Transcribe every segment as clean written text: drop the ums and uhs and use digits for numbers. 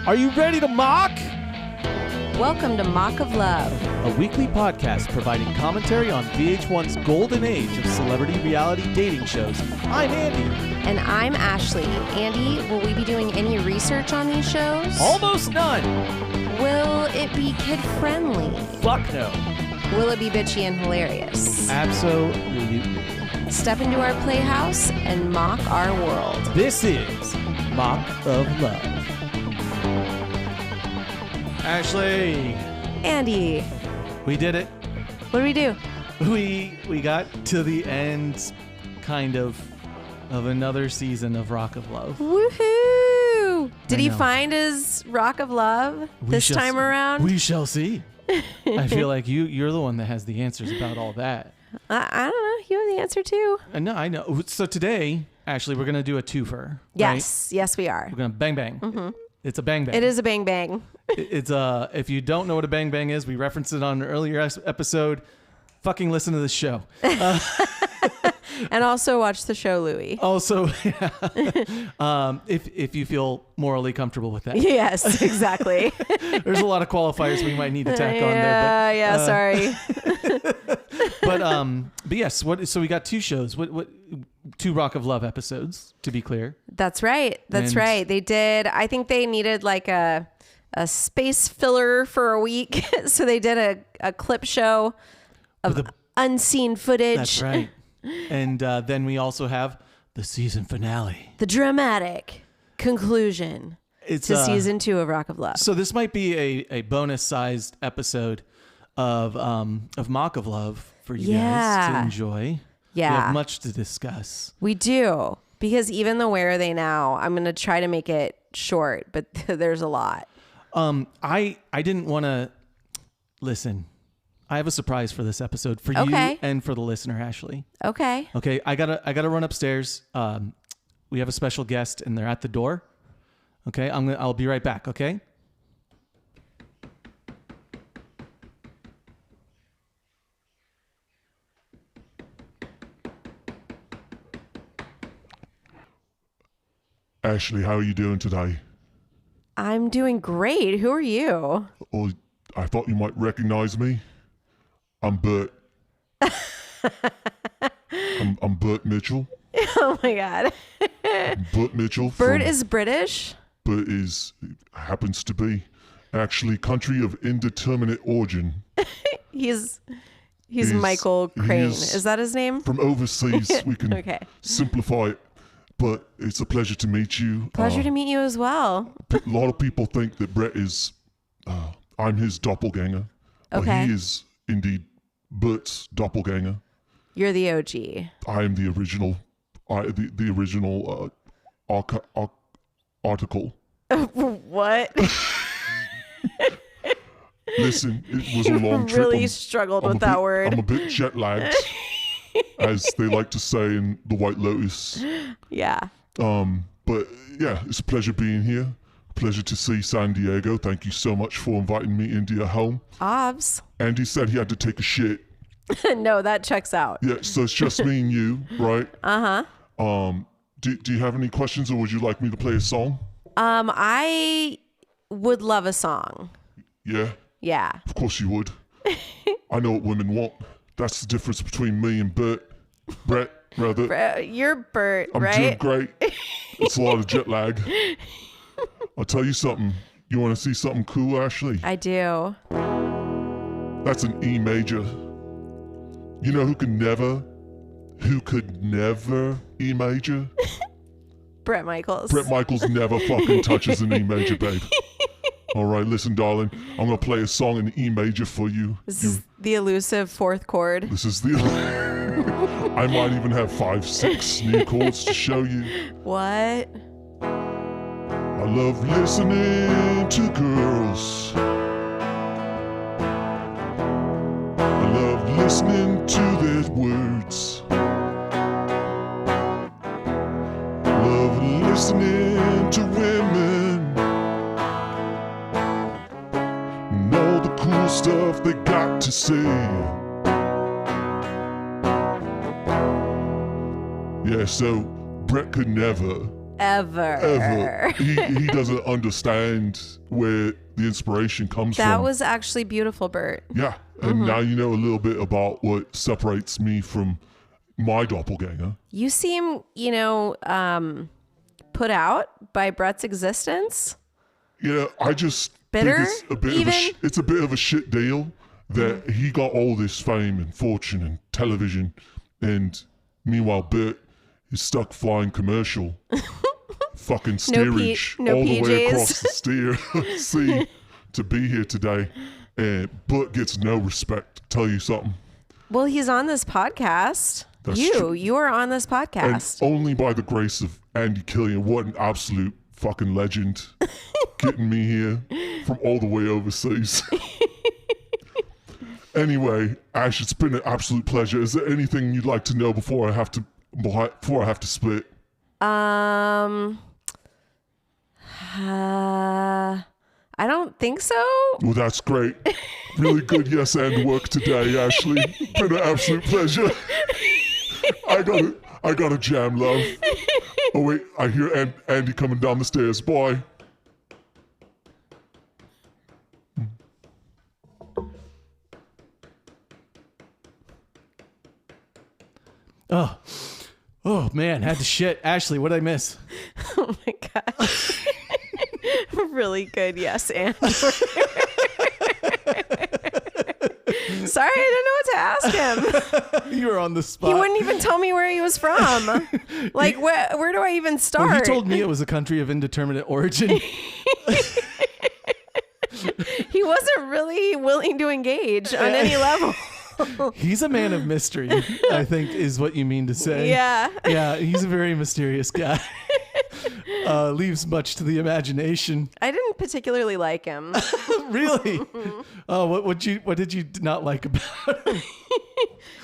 Are you ready to mock? Welcome to Mock of Love, A weekly podcast providing commentary on VH1's golden age of celebrity reality dating shows. I'm Andy. and I'm Ashley. Andy, will we be doing any research on these shows? Almost none. Will it be kid-friendly? Fuck no. Will it be bitchy and hilarious? Absolutely. Step into our playhouse and mock our world. This is Mock of Love. Ashley. Andy, We did it. what do we do? We got to the end, kind of another season of Rock of Love. Woohoo! Did he know. find his Rock of Love this time around? We shall see. I feel like you're the one that has the answers about all that. I don't know. You have the answer too. No, I know. So today, Ashley, we're going to do a twofer. Yes. Right? Yes, we are. We're going to bang bang. Mm-hmm. It's a bang bang. It is a bang bang. It's if you don't know what a bang bang is, we referenced it on an earlier episode. Fucking listen to this show. And also watch the show, Louie. Also, if you feel morally comfortable with that. Yes, exactly. There's a lot of qualifiers we might need to tack on there. But, Sorry. but yes. So we got two shows. What two Rock of Love episodes, to be clear. That's right. That's And- right. They did. I think they needed like a space filler for a week. So they did a clip show of unseen footage. That's right. And then we also have the season finale. The dramatic conclusion It's to season 2 of Rock of Love. So this might be a bonus-sized episode of Mock of Love for you guys to enjoy. Yeah. We have much to discuss. We do. Because even the Where Are They Now, I'm going to try to make it short, but there's a lot. I didn't want to listen. I have a surprise for this episode for you and for the listener, Ashley. Okay. Okay, I gotta run upstairs. We have a special guest, and they're at the door. Okay, I'll be right back. Okay. Ashley, how are you doing today? I'm doing great. Who are you? Oh, I thought you might recognize me. I'm Bert. I'm Bert Mitchell. Oh my God. Bert Mitchell. Bert is British? Bert happens to be actually country of indeterminate origin. He's Michael Crane. Is that his name? From overseas, we can simplify it. But it's a pleasure to meet you. Pleasure to meet you as well. A lot of people think that Bret is, I'm his doppelganger. But he is indeed Bert's doppelganger. You're the OG. I am the original, the original article. What? Listen, it was a long trip. Really struggled with that word. I'm a bit jet lagged, as they like to say in The White Lotus. Yeah. But yeah, it's a pleasure being here. Pleasure to see San Diego. Thank you so much for inviting me into your home. Obs. Andy said he had to take a shit. No, that checks out. Yeah, so it's just me and you, right? Uh-huh. Do you have any questions, or would you like me to play a song? I would love a song. Yeah? Yeah. Of course you would. I know what women want. That's the difference between me and Bert, rather. You're Bert, I'm right? doing great. It's a lot of jet lag. I'll tell you something. You want to see something cool, Ashley? I do. That's an E major. You know who could never E major? Bret Michaels. Bret Michaels never fucking touches an E major, babe. All right, listen, darling. I'm going to play a song in E major for you. This is the elusive fourth chord. This is the... I might even have 5, 6 new chords to show you. What? I love listening to girls. I love listening to their words. Love listening to women and all the cool stuff they got to say. Yeah, so Bret could never ever. He doesn't understand where the inspiration comes from. That was actually beautiful, Bert. Yeah. And now you know a little bit about what separates me from my doppelganger. You seem, put out by Bret's existence. Yeah, I just Bitter, think it's a bit of a shit deal that he got all this fame and fortune and television, and meanwhile Bert is stuck flying commercial, fucking steerage no all the way PJs. across the sea to be here today, and Bert gets no respect. Tell you something. Well, he's on this podcast. That's true. You are on this podcast. And only by the grace of Andy Killian, what an absolute fucking legend, getting me here from all the way overseas. Anyway, Ash, it's been an absolute pleasure. Is there anything you'd like to know before I have to split? I don't think so. Well, that's great. Really good yes and work today, Ashley. Been an absolute pleasure. I got a jam, love. Oh wait, I hear Andy coming down the stairs. Bye. Oh man, had to shit. Ashley, what did I miss? Oh my God. Really good yes and. Sorry, I didn't know what to ask him. You were on the spot. He wouldn't even tell me where he was from. Like, where do I even start? Well, he told me it was a country of indeterminate origin. He wasn't really willing to engage on any level. He's a man of mystery, I think is what you mean to say. Yeah. Yeah, he's a very mysterious guy. Leaves much to the imagination. I didn't particularly like him. Really? Oh, what did you not like about him?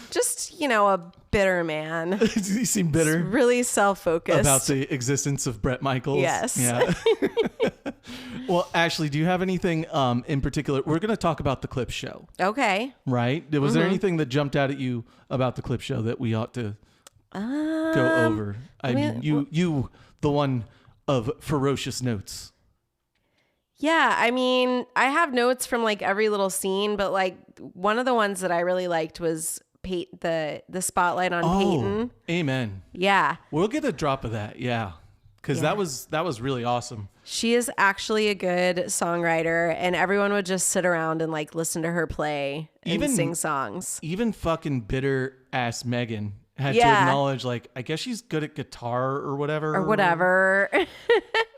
Just, a bitter man. He seemed bitter. Really self-focused. About the existence of Bret Michaels. Yes. Yeah. Well, Ashley, do you have anything in particular? We're going to talk about the clip show. Okay. Right? Was there anything that jumped out at you about the clip show that we ought to go over? I mean, you, the one of ferocious notes. Yeah, I mean, I have notes from like every little scene, but like one of the ones that I really liked was the spotlight on Peyton. Amen. Yeah. We'll get a drop of that. Yeah. Because that was really awesome. She is actually a good songwriter, and everyone would just sit around and like listen to her play and sing songs. Even fucking bitter ass Megan had to acknowledge, like, I guess she's good at guitar or whatever.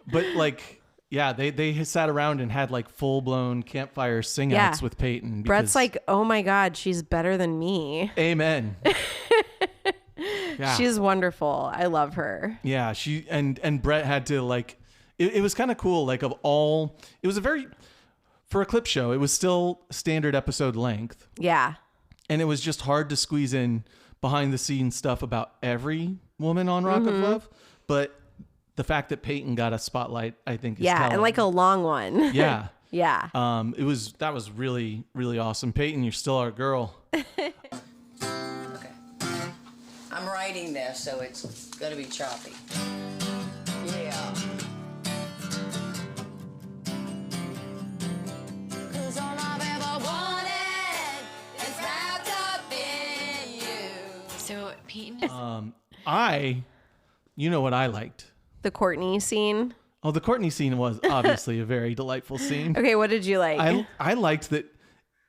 But like, yeah, they sat around and had like full blown campfire sing outs with Peyton. Brett's like, oh my God, she's better than me. Amen. Yeah. She's wonderful. I love her. Yeah, she and Bret had to like it was kind of cool, like it was for a clip show, it was still standard episode length. Yeah. And it was just hard to squeeze in behind the scenes stuff about every woman on Rock of Love, but the fact that Peyton got a spotlight, I think is telling. And like a long one. Yeah. Yeah. That was really, really awesome. Peyton, you're still our girl. I'm writing this, so it's gonna be choppy. Yeah. 'Cause all I've ever wanted is wrapped up in you. So Peyton is... You know what I liked? The Courtney scene. Oh, the Courtney scene was obviously a very delightful scene. Okay, what did you like? I liked that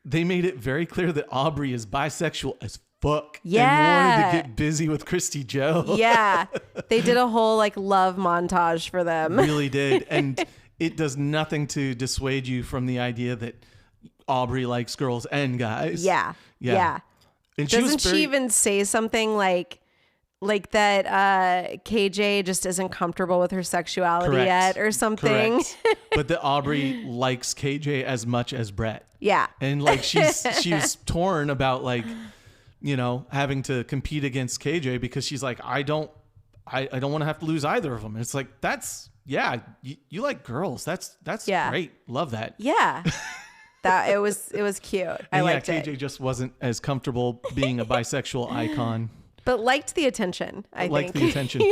they made it very clear that Aubrey is bisexual as fuck. Yeah. And wanted to get busy with Christy Joe. Yeah. They did a whole like love montage for them. Really did. And it does nothing to dissuade you from the idea that Aubrey likes girls and guys. Yeah. And Doesn't she even say something like that KJ just isn't comfortable with her sexuality yet or something? Correct. But that Aubrey likes KJ as much as Bret. Yeah. And like she's torn about like, having to compete against KJ because she's like, I don't want to have to lose either of them. And it's like, you like girls. That's great. Love that. Yeah. That it was cute. I liked KJ it. just wasn't as comfortable being a bisexual icon. But liked the attention, I Liked think. the attention.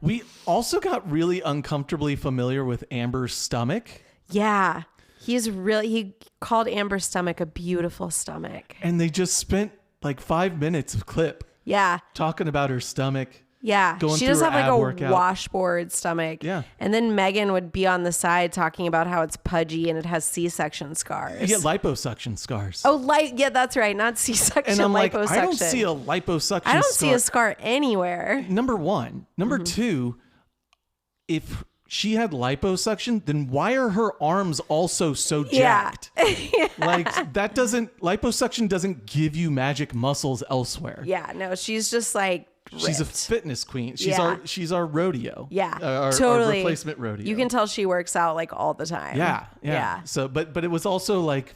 We also got really uncomfortably familiar with Amber's stomach. Yeah. He called Amber's stomach a beautiful stomach. And they just spent like 5 minutes of clip Yeah. talking about her stomach. Yeah. Going She through does her have like ab a workout. washboard stomach. Yeah. And then Megan would be on the side talking about how it's pudgy and it has C-section scars. You get liposuction scars. Oh, yeah, that's right. Not C-section, and I'm like, liposuction. I don't see a liposuction I don't scar. see a scar anywhere. Number one. Number two, if she had liposuction, then why are her arms also so Yeah. jacked? Like liposuction doesn't give you magic muscles elsewhere. Yeah, no, she's just like She's a ripped. fitness queen. Yeah. She's our rodeo. Yeah, Our totally. replacement rodeo. You can tell she works out like all the time. Yeah. So, but it was also like,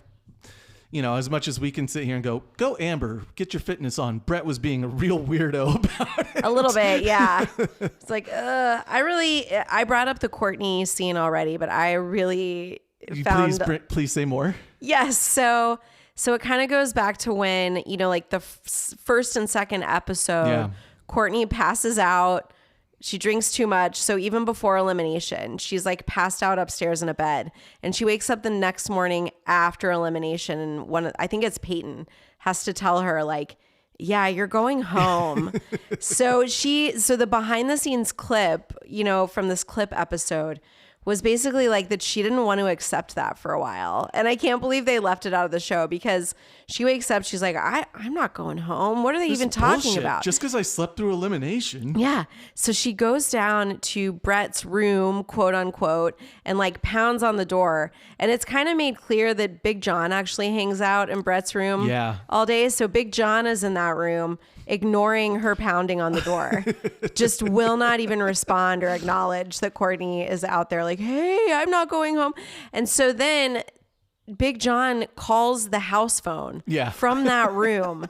as much as we can sit here and go Amber, get your fitness on. Bret was being a real weirdo about it. A little bit, yeah. It's like, I brought up the Courtney scene already, but I really found. Please say more. Yes. So it kind of goes back to when, like the first and second episode, Yeah. Courtney passes out. She drinks too much. So even before elimination, she's like passed out upstairs in a bed, and she wakes up the next morning after elimination. And I think it's Peyton has to tell her like, yeah, you're going home. So the behind the scenes clip, from this clip episode was basically like that she didn't want to accept that for a while. And I can't believe they left it out of the show because she wakes up, she's like, I'm not going home. What are they even talking Bullshit. about? Just because I slept through elimination. Yeah. So she goes down to Bret's room, quote unquote, and like pounds on the door. And it's kind of made clear that Big John actually hangs out in Bret's room all day. So Big John is in that room, ignoring her pounding on the door. Just will not even respond or acknowledge that Courtney is out there like, hey, I'm not going home. And so then Big John calls the house phone from that room,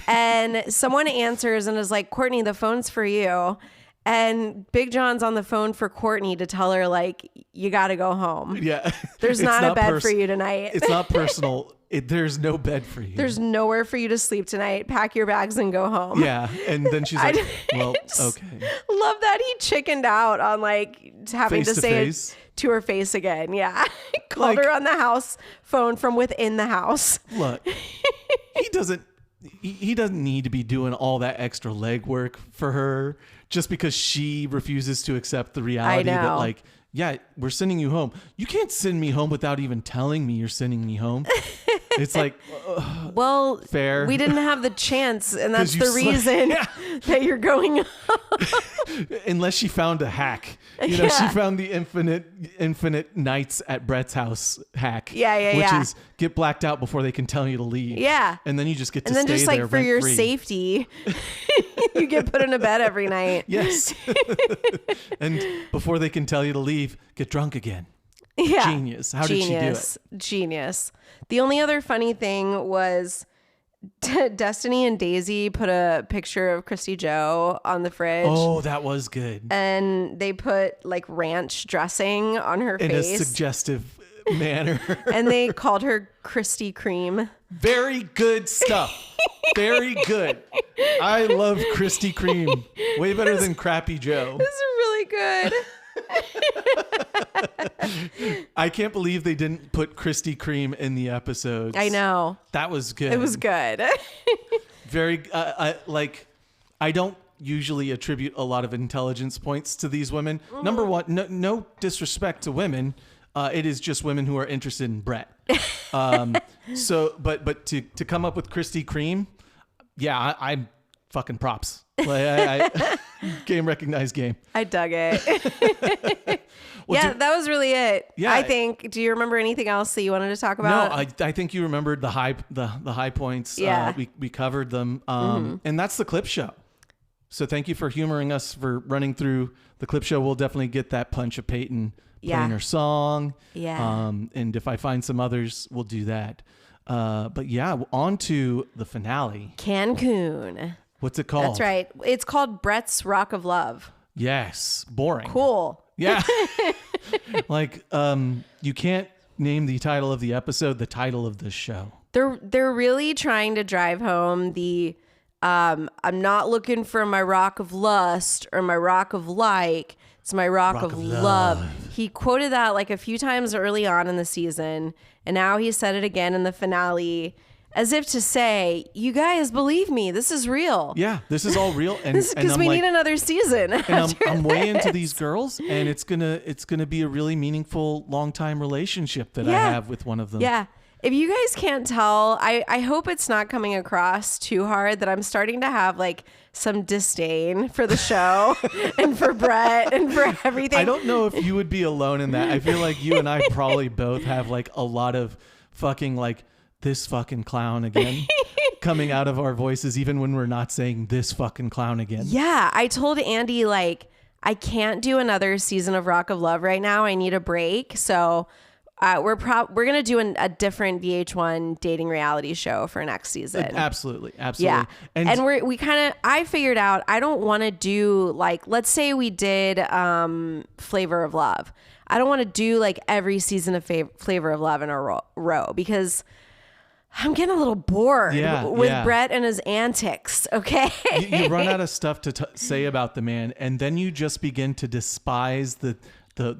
and someone answers and is like, Courtney, the phone's for you. And Big John's on the phone for Courtney to tell her like, you got to go home. Yeah. There's not a bed for you tonight. It's not personal. There's no bed for you. There's nowhere for you to sleep tonight. Pack your bags and go home. Yeah. And then she's like, well, okay. Love that he chickened out on like having to say it to her face again. Yeah. Called her on the house phone from within the house. Look, he doesn't need to be doing all that extra legwork for her just because she refuses to accept the reality that like, yeah, we're sending you home. You can't send me home without even telling me you're sending me home. It's like, well, fair. We didn't have the chance, and that's you the reason that you're going home. Unless she found a hack. She found the infinite nights at Bret's house hack. Which is get blacked out before they can tell you to leave. Yeah. And then you just get to stay there. And then just like for your rent-free. Safety, you get put in a bed every night. Yes. And before they can tell you to leave, get drunk again. Yeah. Genius. How did she do it? Genius. The only other funny thing was Destiny and Daisy put a picture of Christy Joe on the fridge. Oh, that was good. And they put like ranch dressing on her in face. a suggestive manner. And they called her Christy Cream. Very good stuff. Very good. I love Christy Cream. Way better than Crappy Joe. This is really good. I can't believe they didn't put Christy Cream in the episodes. I know. That was good. It was good. Very, I don't usually attribute a lot of intelligence points to these women. Mm-hmm. Number one, no disrespect to women. It is just women who are interested in Bret. But to come up with Christy Cream, yeah, I'm fucking props. Like, game recognized game. I dug it. Well, that was really it. Yeah, I think. Do you remember anything else that you wanted to talk about? No, I think you remembered the high points. Yeah. We covered them. And that's the clip show. So thank you for humoring us for running through the clip show. We'll definitely get that punch of Peyton playing her song. Yeah. And if I find some others, we'll do that. But yeah, on to the finale. Cancun. What's it called? That's right. It's called Bret's Rock of Love. Yes. Boring. Cool. Yeah. Like, you can't name the title of the episode the title of this show. They're really trying to drive home the I'm not looking for my rock of lust or my rock of like. It's my rock of love. He quoted that like a few times early on in the season, and now he said it again in the finale, as if to say, "You guys believe me. This is real." Yeah, this is all real, and because we need another season. And I'm way into these girls, and it's gonna be a really meaningful, long time relationship that I have with one of them. Yeah. If you guys can't tell, I hope it's not coming across too hard that I'm starting to have like some disdain for the show and for Bret and for everything. I don't know if you would be alone in that. I feel like you and I probably both have like a lot of fucking like this fucking clown again coming out of our voices, even when we're not saying this fucking clown again. Yeah. I told Andy, like, I can't do another season of Rock of Love right now. I need a break. So we're going to do a different VH1 dating reality show for next season. Absolutely. Yeah. And I figured out, I don't want to do like, let's say we did Flavor of Love. I don't want to do like every season of Flavor of Love in a row because I'm getting a little bored with Bret and his antics. Okay. You run out of stuff to say about the man, and then you just begin to despise the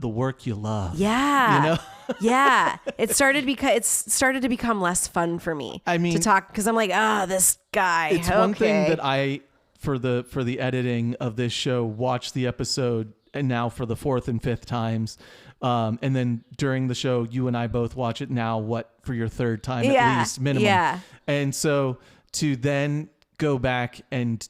work you love. Yeah. You know? Yeah. It started to become less fun for me. I mean, to talk, because I'm like, this guy. It's one thing that I, for the editing of this show, watch the episode and now for the 4th and 5th times. And then during the show, you and I both watch it now, for your 3rd time at least, minimum. Yeah. And so to then go back and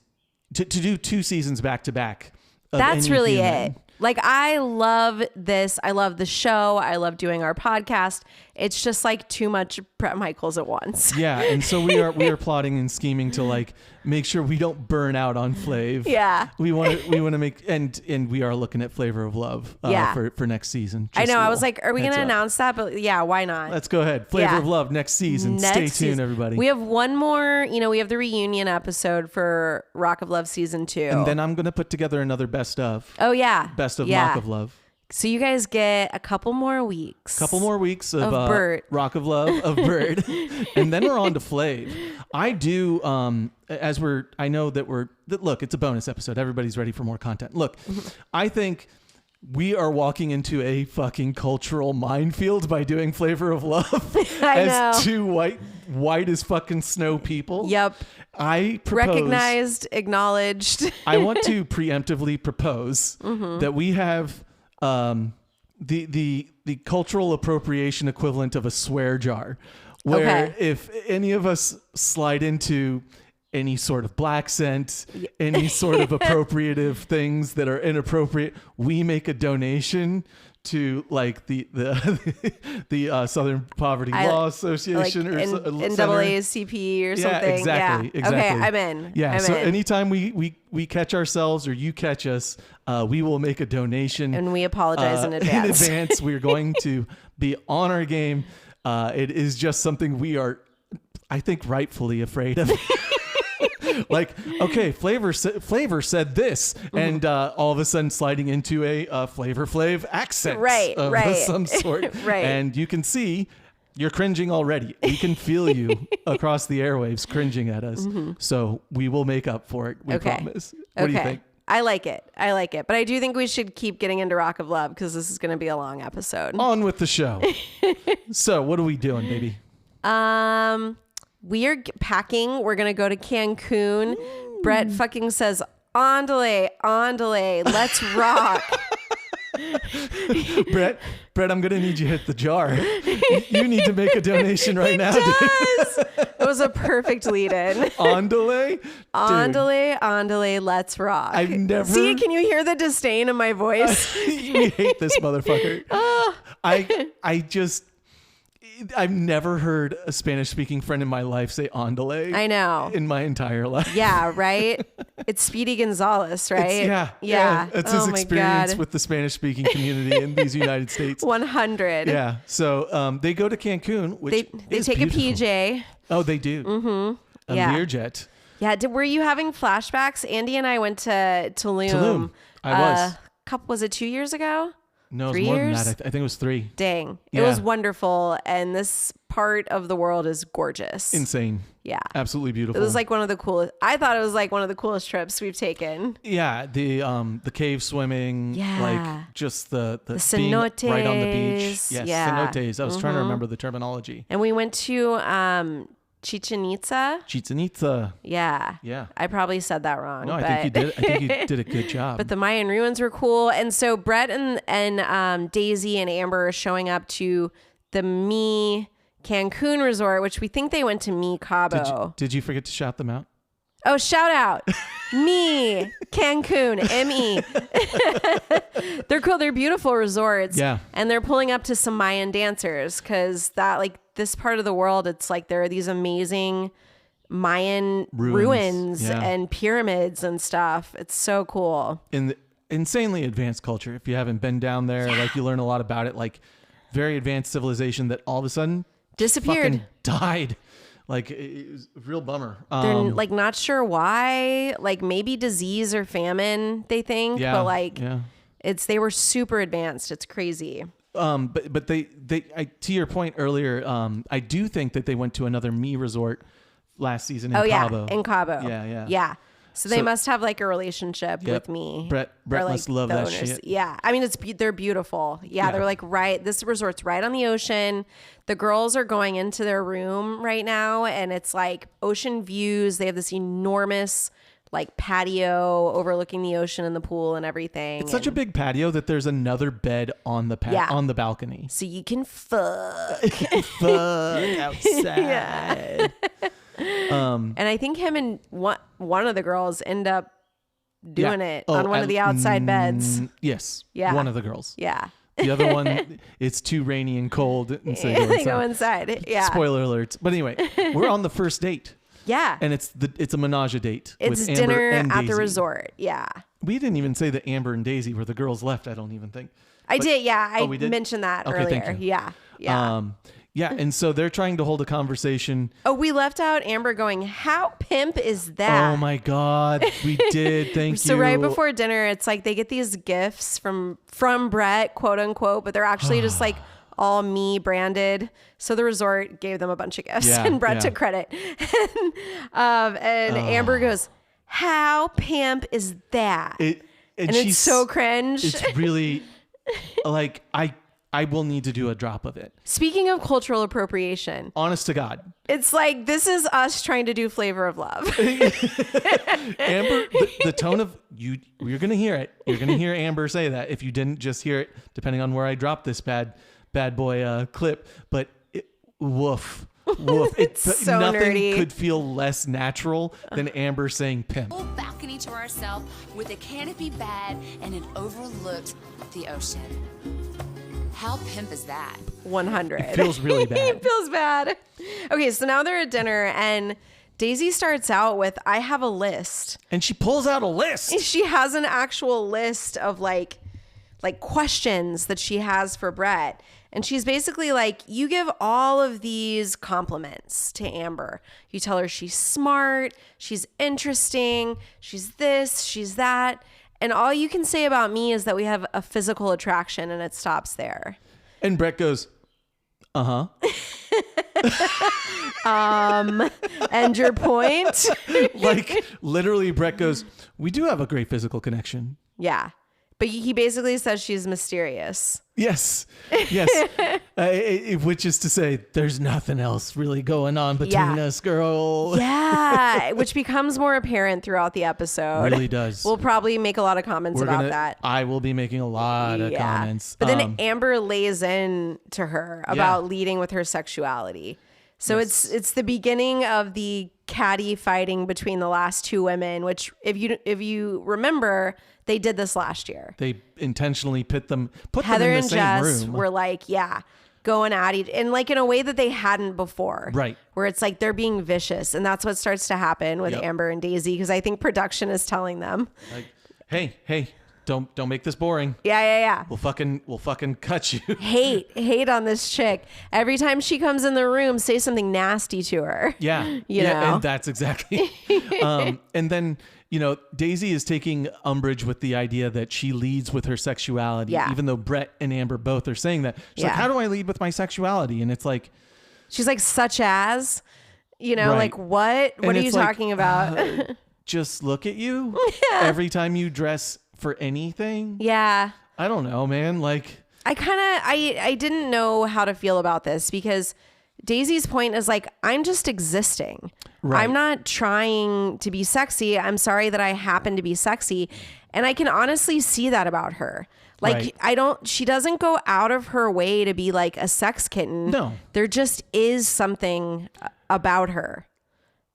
to do 2 seasons back to back. That's really it. Like, I love this. I love the show. I love doing our podcast. It's just like too much Bret Michaels at once. Yeah. And so we are plotting and scheming to like make sure we don't burn out on Flav. Yeah. We want to make, and we are looking at Flavor of Love for next season. I know. I was like, are we going to announce that? But yeah, why not? Let's go ahead. Flavor of Love next season. Stay tuned, everybody. We have one more, we have the reunion episode for Rock of Love season 2. And then I'm going to put together another best of. Oh yeah. Best of Rock of Love. So you guys get a couple more weeks. Of Bert. Rock of Love of Bert. And then we're on to Flav. I do, I know that look, it's a bonus episode. Everybody's ready for more content. Look, I think we are walking into a fucking cultural minefield by doing Flavor of Love as 2 white as fucking snow people. Yep. I propose, recognized, acknowledged. I want to preemptively propose that we have the cultural appropriation equivalent of a swear jar, where if any of us slide into any sort of black scent, any sort of appropriative things that are inappropriate, we make a donation to like the Southern Poverty Law Association like or NAACP or something. Exactly. Okay, I'm in. Yeah. So anytime we catch ourselves or you catch us, we will make a donation, and we apologize in advance. In advance, we're going to be on our game. It is just something we are, I think, rightfully afraid of. Like, okay, Flavor said this, and all of a sudden sliding into a Flavor Flav accent of some sort. Right. And you can see you're cringing already. We can feel you across the airwaves cringing at us. So we will make up for it. We promise. What do you think? I like it. But I do think we should keep getting into Rock of Love because this is going to be a long episode. On with the show. So what are we doing, baby? We are packing. We're going to go to Cancun. Bret fucking says, "Andale, let's rock." Bret, I'm going to need you to hit the jar. You need to make a donation right now. It was a perfect lead in. Andale? Andale, let's rock. I've never... See, can you hear the disdain in my voice? We hate this motherfucker. I've never heard a Spanish-speaking friend in my life say andale. I know. In my entire life. Yeah, right? It's Speedy Gonzalez, right? Yeah. It's his experience with the Spanish-speaking community in these United States. 100. Yeah. So they go to Cancun, which they take beautiful. A PJ. Oh, they do. Mm-hmm. A Learjet. Yeah. Were you having flashbacks? Andy and I went to Tulum. I was. Was it 2 years ago? No, it was 3 more years? than that. I think it was 3. Dang. Yeah. It was wonderful. And this part of the world is gorgeous. Insane. Yeah. Absolutely beautiful. It was like one of the coolest. I thought it was like one of the coolest trips we've taken. Yeah, the cave swimming, Yeah. like just the being cenotes. right on the beach. Yes, Yeah. cenotes. I was trying to remember the terminology. And we went to Chichen Itza. Chichen Itza. Yeah. Yeah. I probably said that wrong. No, I but think you did. I think you did a good job. But the Mayan ruins were cool. And so Bret and Daisy and Ambre are showing up to the Me Cancun resort, which we think they went to Me Cabo. Did you forget to shout them out? Oh, shout out. Me Cancun, M-E. They're cool. They're beautiful resorts. Yeah. And they're pulling up to some Mayan dancers because that, like, this part of the world, it's like there are these amazing Mayan ruins Yeah. and pyramids and stuff. It's so cool. In the insanely advanced culture. If you haven't been down there, like you learn a lot about it. Like very advanced civilization that all of a sudden Disappeared. fucking died. Like it was a real bummer. They're like not sure why, like maybe disease or famine, they think, Yeah, but like yeah. they were super advanced. It's crazy. But they to your point earlier, I do think that they went to another Me resort last season in Cabo. In Cabo. Yeah. So they must have like a relationship Yep. with Me. Bret or, like, must love the that owners. shit. Yeah. I mean, they're beautiful. Yeah, Yeah. they're like this resort's right on the ocean. The girls are going into their room right now and it's like ocean views. They have this enormous like patio overlooking the ocean and the pool and everything. It's such a big patio that there's another bed on the on the balcony. So you can fuck. Fuck outside. And I think him and one of the girls end up doing it on one of the outside beds. Yes. Yeah. One of the girls. Yeah. The other one, it's too rainy and cold, and so they go They inside. go inside. Yeah. Spoiler alerts. But anyway, we're on the first date. Yeah. And it's a menage a date. It's with Amber dinner and at the Daisy. resort. Yeah. We didn't even say that Amber and Daisy were the girls left. I don't even think. I did. Yeah. I we did? mentioned that Okay, earlier. thank you. Yeah. Yeah. Yeah, and so they're trying to hold a conversation. Oh, we left out Amber going, how pimp is that? Oh my God, we did. Thank you. So right before dinner, it's like they get these gifts from Bret, quote unquote, but they're actually just like all Me branded. So the resort gave them a bunch of gifts and Bret took credit. And Amber goes, how pimp is that? And it's so cringe. It's really like I will need to do a drop of it. Speaking of cultural appropriation, Honest to God. it's like this is us trying to do Flavor of Love. Amber, the tone of you're going to hear it. You're going to hear Amber say that if you didn't just hear it, depending on where I drop this bad boy clip. But woof. It's so nothing nerdy. could feel less natural than Amber saying pimp. Full balcony to ourselves with a canopy bed and it overlooked the ocean. How pimp is that? 100. It feels really bad. It feels bad. Okay, so now they're at dinner and Daisy starts out with, I have a list. And she pulls out a list. She has an actual list of like questions that she has for Bret. And she's basically like, you give all of these compliments to Amber. You tell her she's smart, she's interesting, she's this, she's that. And all you can say about me is that we have a physical attraction and it stops there. And Bret goes, uh-huh. And your point? Like literally Bret goes, we do have a great physical connection. Yeah. But he basically says she's mysterious. Yes. Which is to say, there's nothing else really going on between us, girl. Yeah. Which becomes more apparent throughout the episode. Really does. We'll probably make a lot of comments about that. I will be making a lot of comments. But then Amber lays in to her about leading with her sexuality. So it's the beginning of the catty fighting between the last two women, which if you remember, they did this last year. They intentionally put them Heather in the and same Jess room. were like, going at each, and like in a way that they hadn't before. Right. Where it's like they're being vicious, and that's what starts to happen with Amber and Daisy, because I think production is telling them, like, hey, don't make this boring. Yeah. We'll fucking cut you. Hate on this chick. Every time she comes in the room, say something nasty to her. Yeah. You know? And that's exactly. And then, Daisy is taking umbrage with the idea that she leads with her sexuality, even though Bret and Amber both are saying that. She's like, how do I lead with my sexuality? And it's like, She's like, such as, you know, Right. like what? What And are you it's like, talking about? Just look at you every time you dress for anything. Yeah. I don't know, man. Like, I didn't know how to feel about this because Daisy's point is like, I'm just existing. Right. I'm not trying to be sexy. I'm sorry that I happen to be sexy. And I can honestly see that about her. Like, Right. she doesn't go out of her way to be like a sex kitten. No. There just is something about her.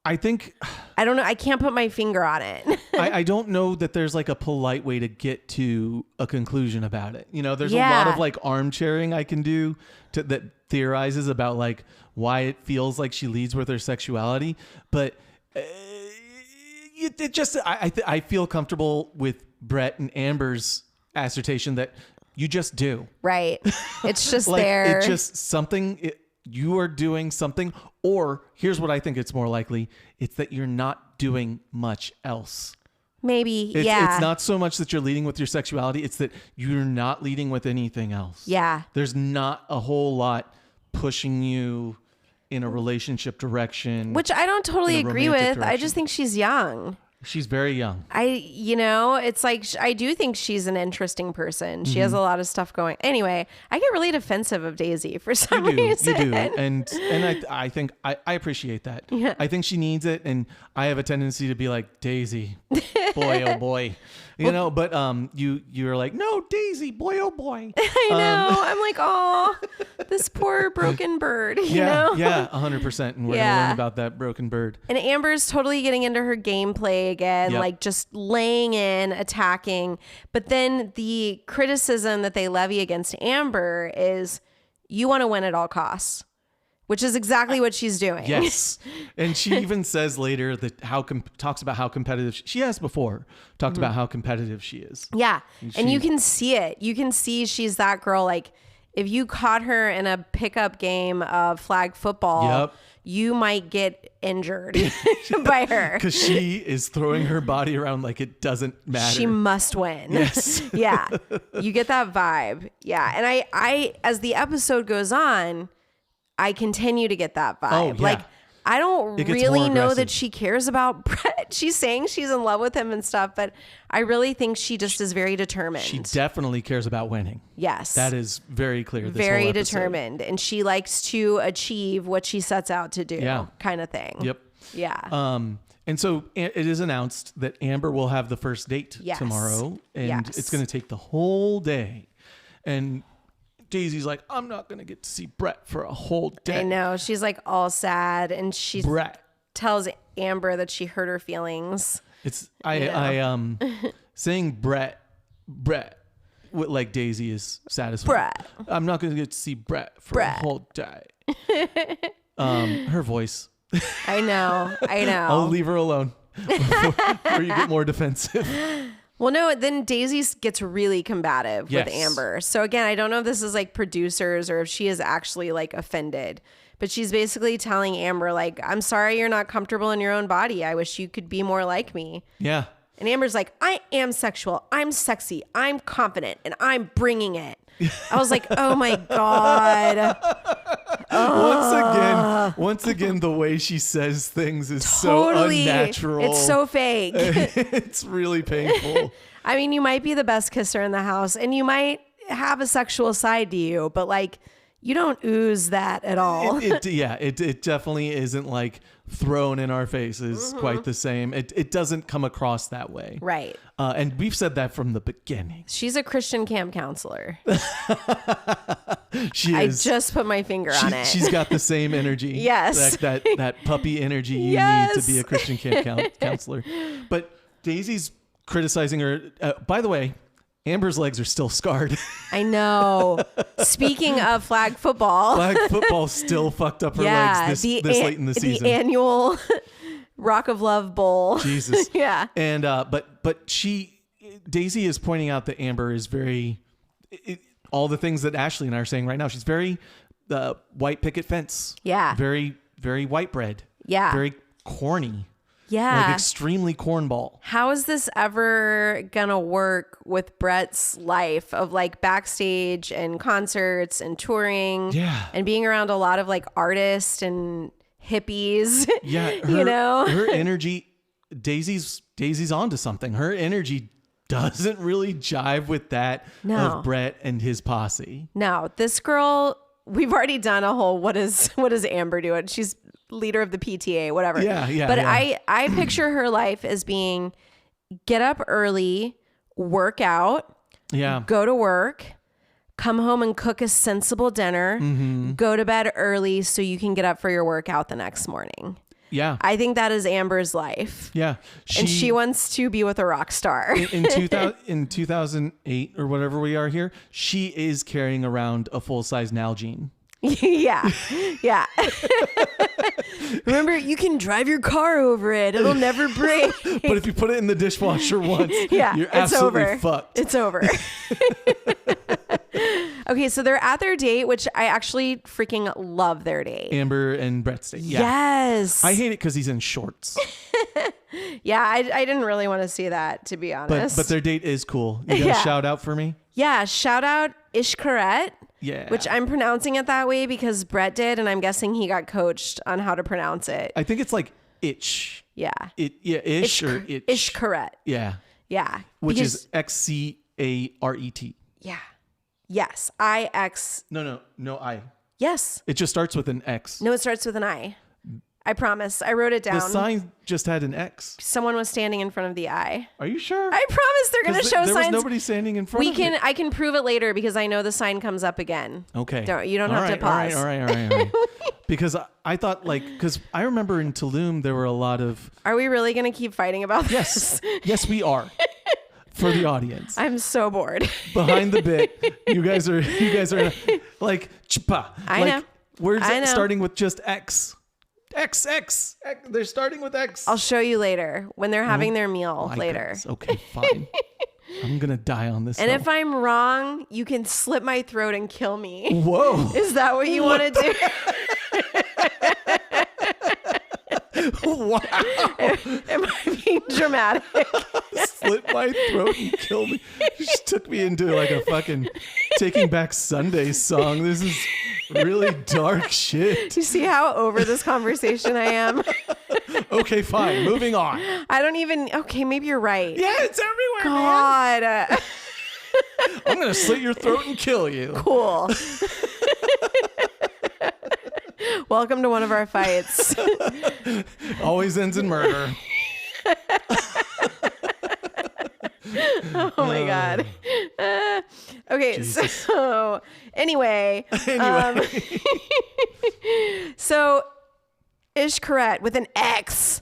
I think, I don't know. I can't put my finger on it. I don't know that there's like a polite way to get to a conclusion about it. You know, there's a lot Yeah. of like armchairing I can do that theorizes about like why it feels like she leads with her sexuality. But it just, I feel comfortable with Bret and Amber's assertion that you just do. Right. It's just Like, there. it's just something, you are doing something, or here's what I think it's more likely. It's that you're not doing much else. Maybe. It's, yeah. It's not so much that you're leading with your sexuality. It's that you're not leading with anything else. Yeah. There's not a whole lot pushing you in a relationship direction. Which I don't totally in a agree romantic with. I direction. just think she's young. She's very young. It's like, I do think she's an interesting person. She has a lot of stuff going. Anyway, I get really defensive of Daisy for some reason. You do. And I think I appreciate that. Yeah. I think she needs it. And I have a tendency to be like, Daisy, boy, oh boy. You know, but you're like, no, Daisy, boy, oh boy. I know. I'm like, oh, this poor broken bird. You know? Yeah, 100%. And we're going to learn about that broken bird. And Amber's totally getting into her gameplay again, Yep. like just laying in, attacking. But then the criticism that they levy against Amber is, you want to win at all costs, which is exactly what she's doing. Yes. And she even says later that talks about how competitive she has before talked about how competitive she is. Yeah. And you can see it. You can see she's that girl. Like, if you caught her in a pickup game of flag football, Yep. you might get injured by her. Because she is throwing her body around like it doesn't matter. She must win. Yes. Yeah. You get that vibe. Yeah. And I as the episode goes on, I continue to get that vibe. Oh, yeah. Like, I don't It gets really more know aggressive. that she cares about Bret. She's saying she's in love with him and stuff, but I really think she just is very determined. She definitely cares about winning. Yes. That is very clear. This very whole episode. determined. And she likes to achieve what she sets out to do. Yeah. Kind of thing. Yep. Yeah. And so it is announced that Amber will have the first date Yes. tomorrow, and Yes. it's going to take the whole day. And Daisy's like, I'm not going to get to see Bret for a whole day. I know. She's like all sad, and she Bret. tells Amber that she hurt her feelings. It's saying Bret, like Daisy is satisfied. Bret. I'm not going to get to see Bret for Bret. a whole day. Her voice. I know. I'll leave her alone before you get more defensive. Well, no, then Daisy gets really combative Yes. with Amber. So again, I don't know if this is like producers or if she is actually like offended, but she's basically telling Amber like, I'm sorry you're not comfortable in your own body. I wish you could be more like me. Yeah. And Amber's like, I am sexual. I'm sexy. I'm confident and I'm bringing it. I was like, oh my God. Once again, the way she says things is Totally. so unnatural. It's so fake. It's really painful. I mean, you might be the best kisser in the house and you might have a sexual side to you, but like, you don't ooze that at all. It definitely isn't like thrown in our faces quite the same. It doesn't come across that way. Right. And we've said that from the beginning. She's a Christian camp counselor. She I is. just put my finger on it. She's got the same energy. Yes. That puppy energy you Yes. need to be a Christian camp counselor. But Daisy's criticizing her. By the way, Amber's legs are still scarred. I know. Speaking of flag football. Flag football still fucked up her legs this late in the season. The annual Rock of Love Bowl. Jesus. Yeah. And but Daisy is pointing out that Amber is very all the things that Ashley and I are saying right now. She's very white picket fence. Yeah. Very, very white bread. Yeah. Very corny. Yeah. Like extremely cornball. How is this ever gonna work with Bret's life of like backstage and concerts and touring and being around a lot of like artists and hippies? Yeah. Her energy, Daisy's onto something. Her energy doesn't really jive with that of Bret and his posse. No, this girl, we've already done a whole what does Ambre do? She's leader of the PTA, whatever. But I picture her life as being get up early, work out, go to work, come home and cook a sensible dinner, go to bed early so you can get up for your workout the next morning. Yeah. I think that is Amber's life. Yeah. And she wants to be with a rock star. In 2008 or whatever we are here, she is carrying around a full-size Nalgene. Yeah. Remember, you can drive your car over it. It'll never break. But if you put it in the dishwasher once, you're it's absolutely over. fucked. It's over. Okay, so they're at their date, which I actually freaking love their date. Amber and Bret's date. Yeah. Yes. I hate it because he's in shorts. Yeah, I didn't really want to see that, to be honest. But their date is cool. You got a shout out for me? Yeah, shout out Ishkaret. Yeah. Which I'm pronouncing it that way because Bret did, and I'm guessing he got coached on how to pronounce it. I think it's like itch. Yeah. Ish or itch. Ishkaret. Yeah. Yeah. Which is Xcaret. Yeah. Yes. IX. No, I. Yes. It just starts with an X. No, it starts with an I. I promise. I wrote it down. The sign just had an X. Someone was standing in front of the I. Are you sure? I promise they're going to show there signs. Was nobody standing in front of it. I can prove it later because I know the sign comes up again. Okay. You don't have to pause. All right. Because I thought because I remember in Tulum there were a lot of. Are we really going to keep fighting about this? Yes, we are. For the audience. I'm so bored. Behind the bit, you guys are like chpa. I know. Words starting with just X. X. They're starting with X. I'll show you later when they're having their meal later. Goodness. Okay, fine. I'm going to die on this. And if I'm wrong, you can slit my throat and kill me. Whoa. Is that what you want to do? Wow. Am I being dramatic? Slit my throat and kill me. You just took me into like a fucking Taking Back Sunday song. This is really dark shit. Do you see how over this conversation I am? Okay, fine. Moving on. I don't even... Okay, maybe you're right. Yeah, it's everywhere, God. man. I'm going to slit your throat and kill you. Cool. Welcome to one of our fights. Always ends in murder. Oh my God. Okay, Jesus. so anyway. So Ishkaret with an X.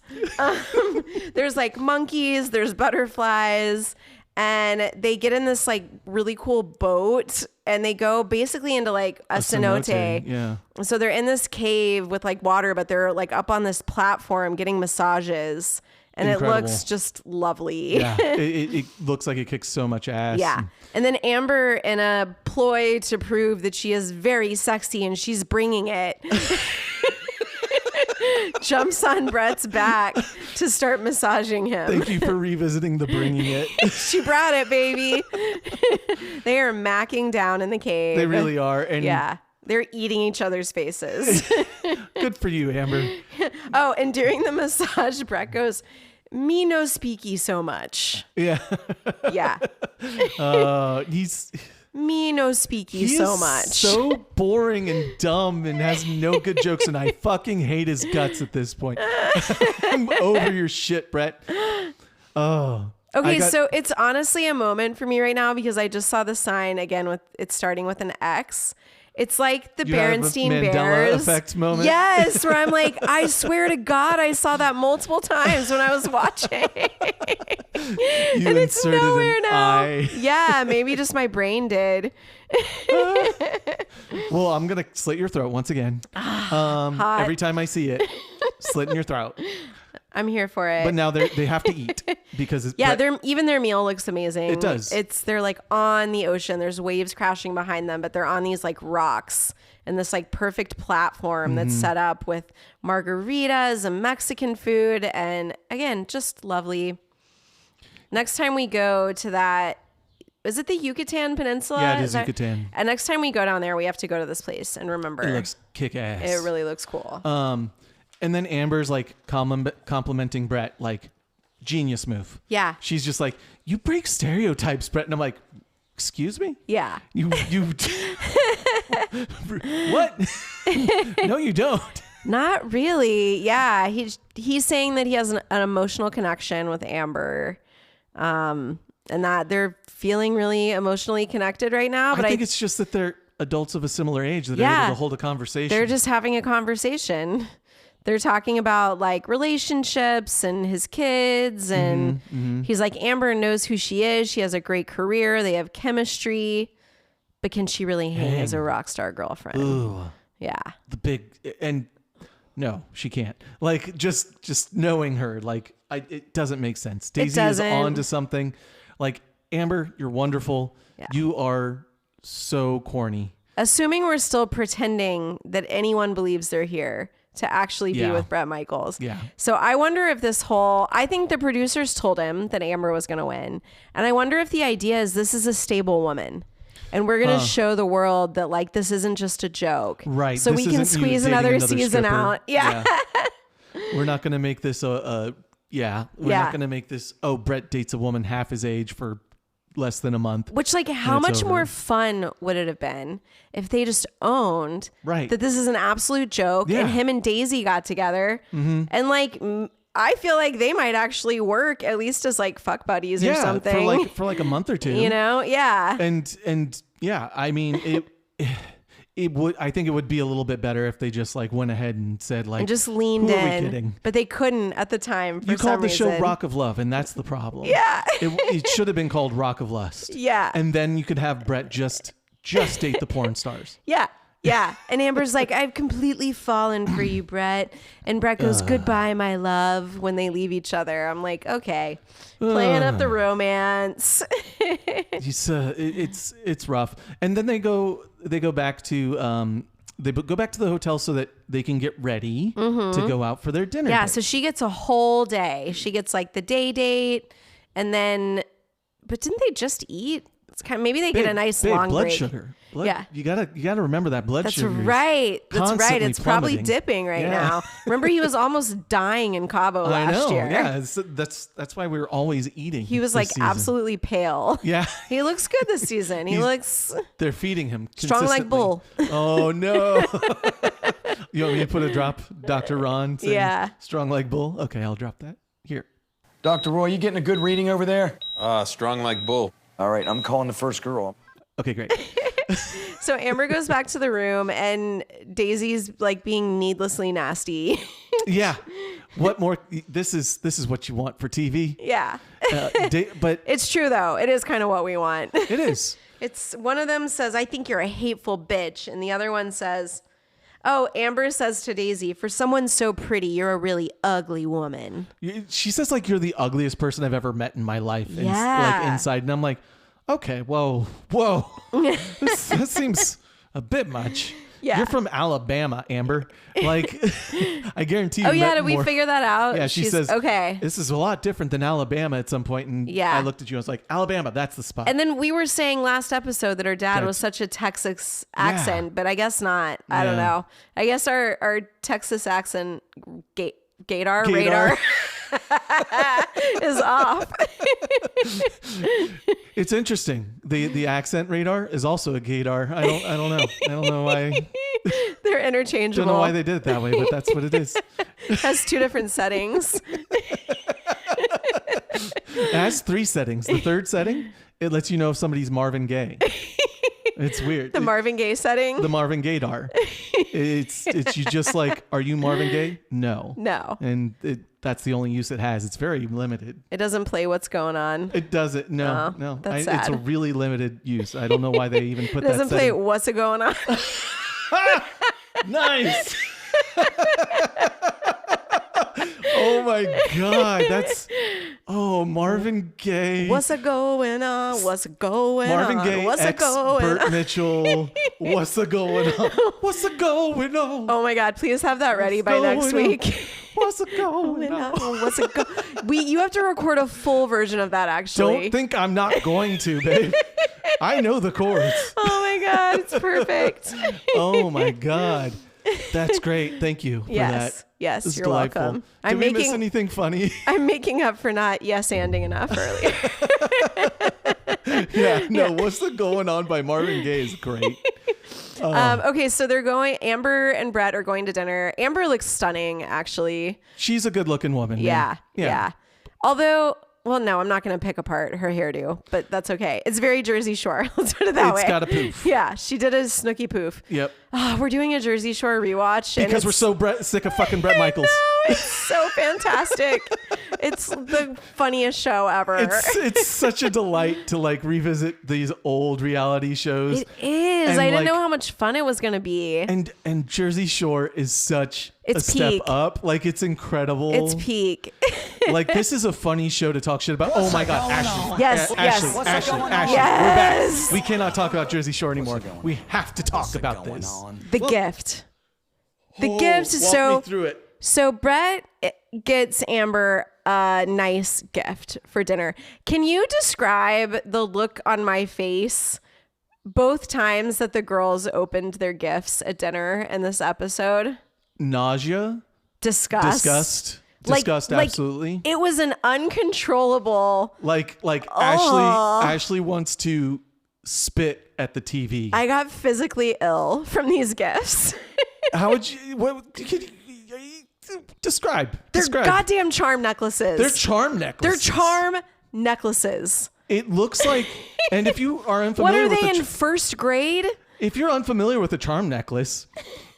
There's like monkeys, there's butterflies, and they get in this like really cool boat and they go basically into like a cenote. Yeah. So they're in this cave with like water, but they're like up on this platform getting massages. And Incredible. It looks just lovely. Yeah, it looks like it kicks so much ass. Yeah. And then Amber, in a ploy to prove that she is very sexy and she's bringing it, jumps on Bret's back to start massaging him. Thank you for revisiting the bringing it. She brought it, baby. They are macking down in the cave. They really are. And yeah. They're eating each other's faces. Good for you, Amber. Oh, and during the massage, Bret goes, "Me no speaky so much." Yeah. Yeah. He's Me no speaky so much. So boring and dumb and has no good jokes, and I fucking hate his guts at this point. I'm over your shit, Bret. Oh. Okay, so it's honestly a moment for me right now because I just saw the sign again with it starting with an X. It's like the Berenstain Mandela Bears effect moment. Yes, where I'm like, I swear to God, I saw that multiple times when I was watching. You and it's inserted nowhere an now. eye. Yeah, maybe just my brain did. Well, I'm gonna slit your throat once again. Every time I see it, slitting your throat. I'm here for it. But now they have to eat because even their meal looks amazing. It does. They're like on the ocean. There's waves crashing behind them, but they're on these like rocks and this like perfect platform that's set up with margaritas and Mexican food, and again, just lovely. Next time we go to that, is it the Yucatan Peninsula? Yeah, it is Yucatan. And next time we go down there, we have to go to this place and remember. It looks kick-ass. It really looks cool. And then Amber's like complimenting Bret, like, genius move. Yeah. She's just like, you break stereotypes, Bret. And I'm like, excuse me? Yeah. You what? No, you don't. Not really. Yeah. He's saying that he has an emotional connection with Amber. And that they're feeling really emotionally connected right now. But I think it's just that they're adults of a similar age that are able to hold a conversation. They're just having a conversation. They're talking about like relationships and his kids. And he's like, Amber knows who she is. She has a great career. They have chemistry. But can she really hang as a rock star girlfriend? Ooh. Yeah. No, she can't. Like, just knowing her, like, it doesn't make sense. Daisy is on to something. Like, Amber, you're wonderful. Yeah. You are so corny. Assuming we're still pretending that anyone believes they're here to actually be with Bret Michaels. Yeah. So I wonder if I think the producers told him that Amber was going to win. And I wonder if the idea is this is a stable woman. And we're going to show the world that like, this isn't just a joke. Right. So we can squeeze another season stripper. out. Yeah. We're not going to make this we're not going to make this, Bret dates a woman half his age for less than a month. Which, like, how much more fun would it have been if they just owned that this is an absolute joke and him and Daisy got together and like, I feel like they might actually work at least as like fuck buddies or something for like a month or two, you know? Yeah. And yeah, I mean, it would, I think it would be a little bit better if they just like went ahead and said like, and just leaned who in, are we kidding? But they couldn't at the time. You called the show Rock of Love, and that's the problem. Yeah. It should have been called Rock of Lust. Yeah. And then you could have Bret just date the porn stars. Yeah. Yeah. And Amber's like, I've completely fallen for you, Bret. And Bret goes, goodbye, my love, when they leave each other. I'm like, okay, playing up the romance. It's rough. And then they go back to the hotel so that they can get ready to go out for their dinner. Yeah. date. So she gets a whole day. She gets like the day date, and then, but didn't they just eat? It's kind of, maybe they get a nice long blood break. Sugar. Yeah. You gotta remember that blood sugar. That's right. It's probably dipping right now. Remember, he was almost dying in Cabo last year. Yeah. That's why we were always eating. He was like season. absolutely pale. Yeah. He looks good this season. He looks. They're feeding him strong like bull. Oh no. You want me to put a drop, Dr. Ron? Yeah. Strong like bull. Okay, I'll drop that here. Dr. Roy, you getting a good reading over there? Strong like bull. All right, I'm calling the first girl. Okay, great. So Amber goes back to the room and Daisy's like being needlessly nasty. Yeah. What more? This is what you want for TV. Yeah. But it's true though. It is kind of what we want. It is. It's one of them says, I think you're a hateful bitch. And the other one says, Amber says to Daisy, for someone so pretty, you're a really ugly woman. She says like, you're the ugliest person I've ever met in my life. Yeah. Like inside. And I'm like, okay, whoa. That seems a bit much. Yeah. You're from Alabama, Amber. Like, I guarantee you. Oh, yeah. Did we figure that out? Yeah, she says, okay, this is a lot different than Alabama at some point. And I looked at you and I was like, Alabama, that's the spot. And then we were saying last episode that her dad was such a Texas accent, but I guess not. I don't know. I guess our Texas accent radar is off. It's interesting. The accent radar is also a gaydar. I don't know. I don't know why. They're interchangeable. Don't know why they did it that way, but that's what it is. It has 2 different settings. It has 3 settings. The third setting, it lets you know if somebody's Marvin Gaye. It's weird. The Marvin Gaye setting? The Marvin Gaydar. It's you just like, are you Marvin Gaye? No. And that's the only use it has. It's very limited. It doesn't play what's going on. It doesn't. No. That's sad. It's a really limited use. I don't know why they even put that. It doesn't play setting. what's going on. Nice. Oh my God. That's Marvin Gaye. What's a going on? What's a going Marvin on? Gaye, What's a ex going Bert on? Mitchell. What's a going on? What's a going on? Oh my God, please have that ready by next week. What's a going on? What's a you have to record a full version of that, actually. Don't think I'm not going to, babe. I know the chords. Oh my God, it's perfect. Oh my God. That's great. Thank you for that. Yes, This is you're delightful. welcome. Did we miss anything funny? I'm making up for not yes-anding enough earlier. What's the going on by Marvin Gaye is great. Okay, so they're going, Amber and Bret are going to dinner. Amber looks stunning, actually. She's a good looking woman. Yeah. Although, well, no, I'm not going to pick apart her hairdo, but that's okay. It's very Jersey Shore. Let's put it that way. It's got a poof. Yeah, she did a Snooki poof. Yep. Oh, we're doing a Jersey Shore rewatch. Because we're so sick of fucking Bret Michaels. No, it's so fantastic. It's the funniest show ever. It's such a delight to like revisit these old reality shows. It is. And I didn't know how much fun it was going to be. And Jersey Shore is such It's a peak. step up. Like it's incredible. It's peak. Like this is a funny show to talk shit about. Oh my God, Ashley. Yes, Ashley, yes. Ashley, Yes. we're back. We cannot talk about Jersey Shore anymore. We have to talk about this. The gift. The gift. Walk me through it. So Bret gets Amber a nice gift for dinner. Can you describe the look on my face both times that the girls opened their gifts at dinner in this episode? Nausea. Disgust. Disgust, absolutely. It was an uncontrollable. Like Ashley wants to spit at the TV. I got physically ill from these gifts. How would you? What? Can you describe? They're goddamn charm necklaces. They're charm necklaces. They're charm necklaces. It looks like, and if you are unfamiliar What are with they in first grade? If you're unfamiliar with a charm necklace,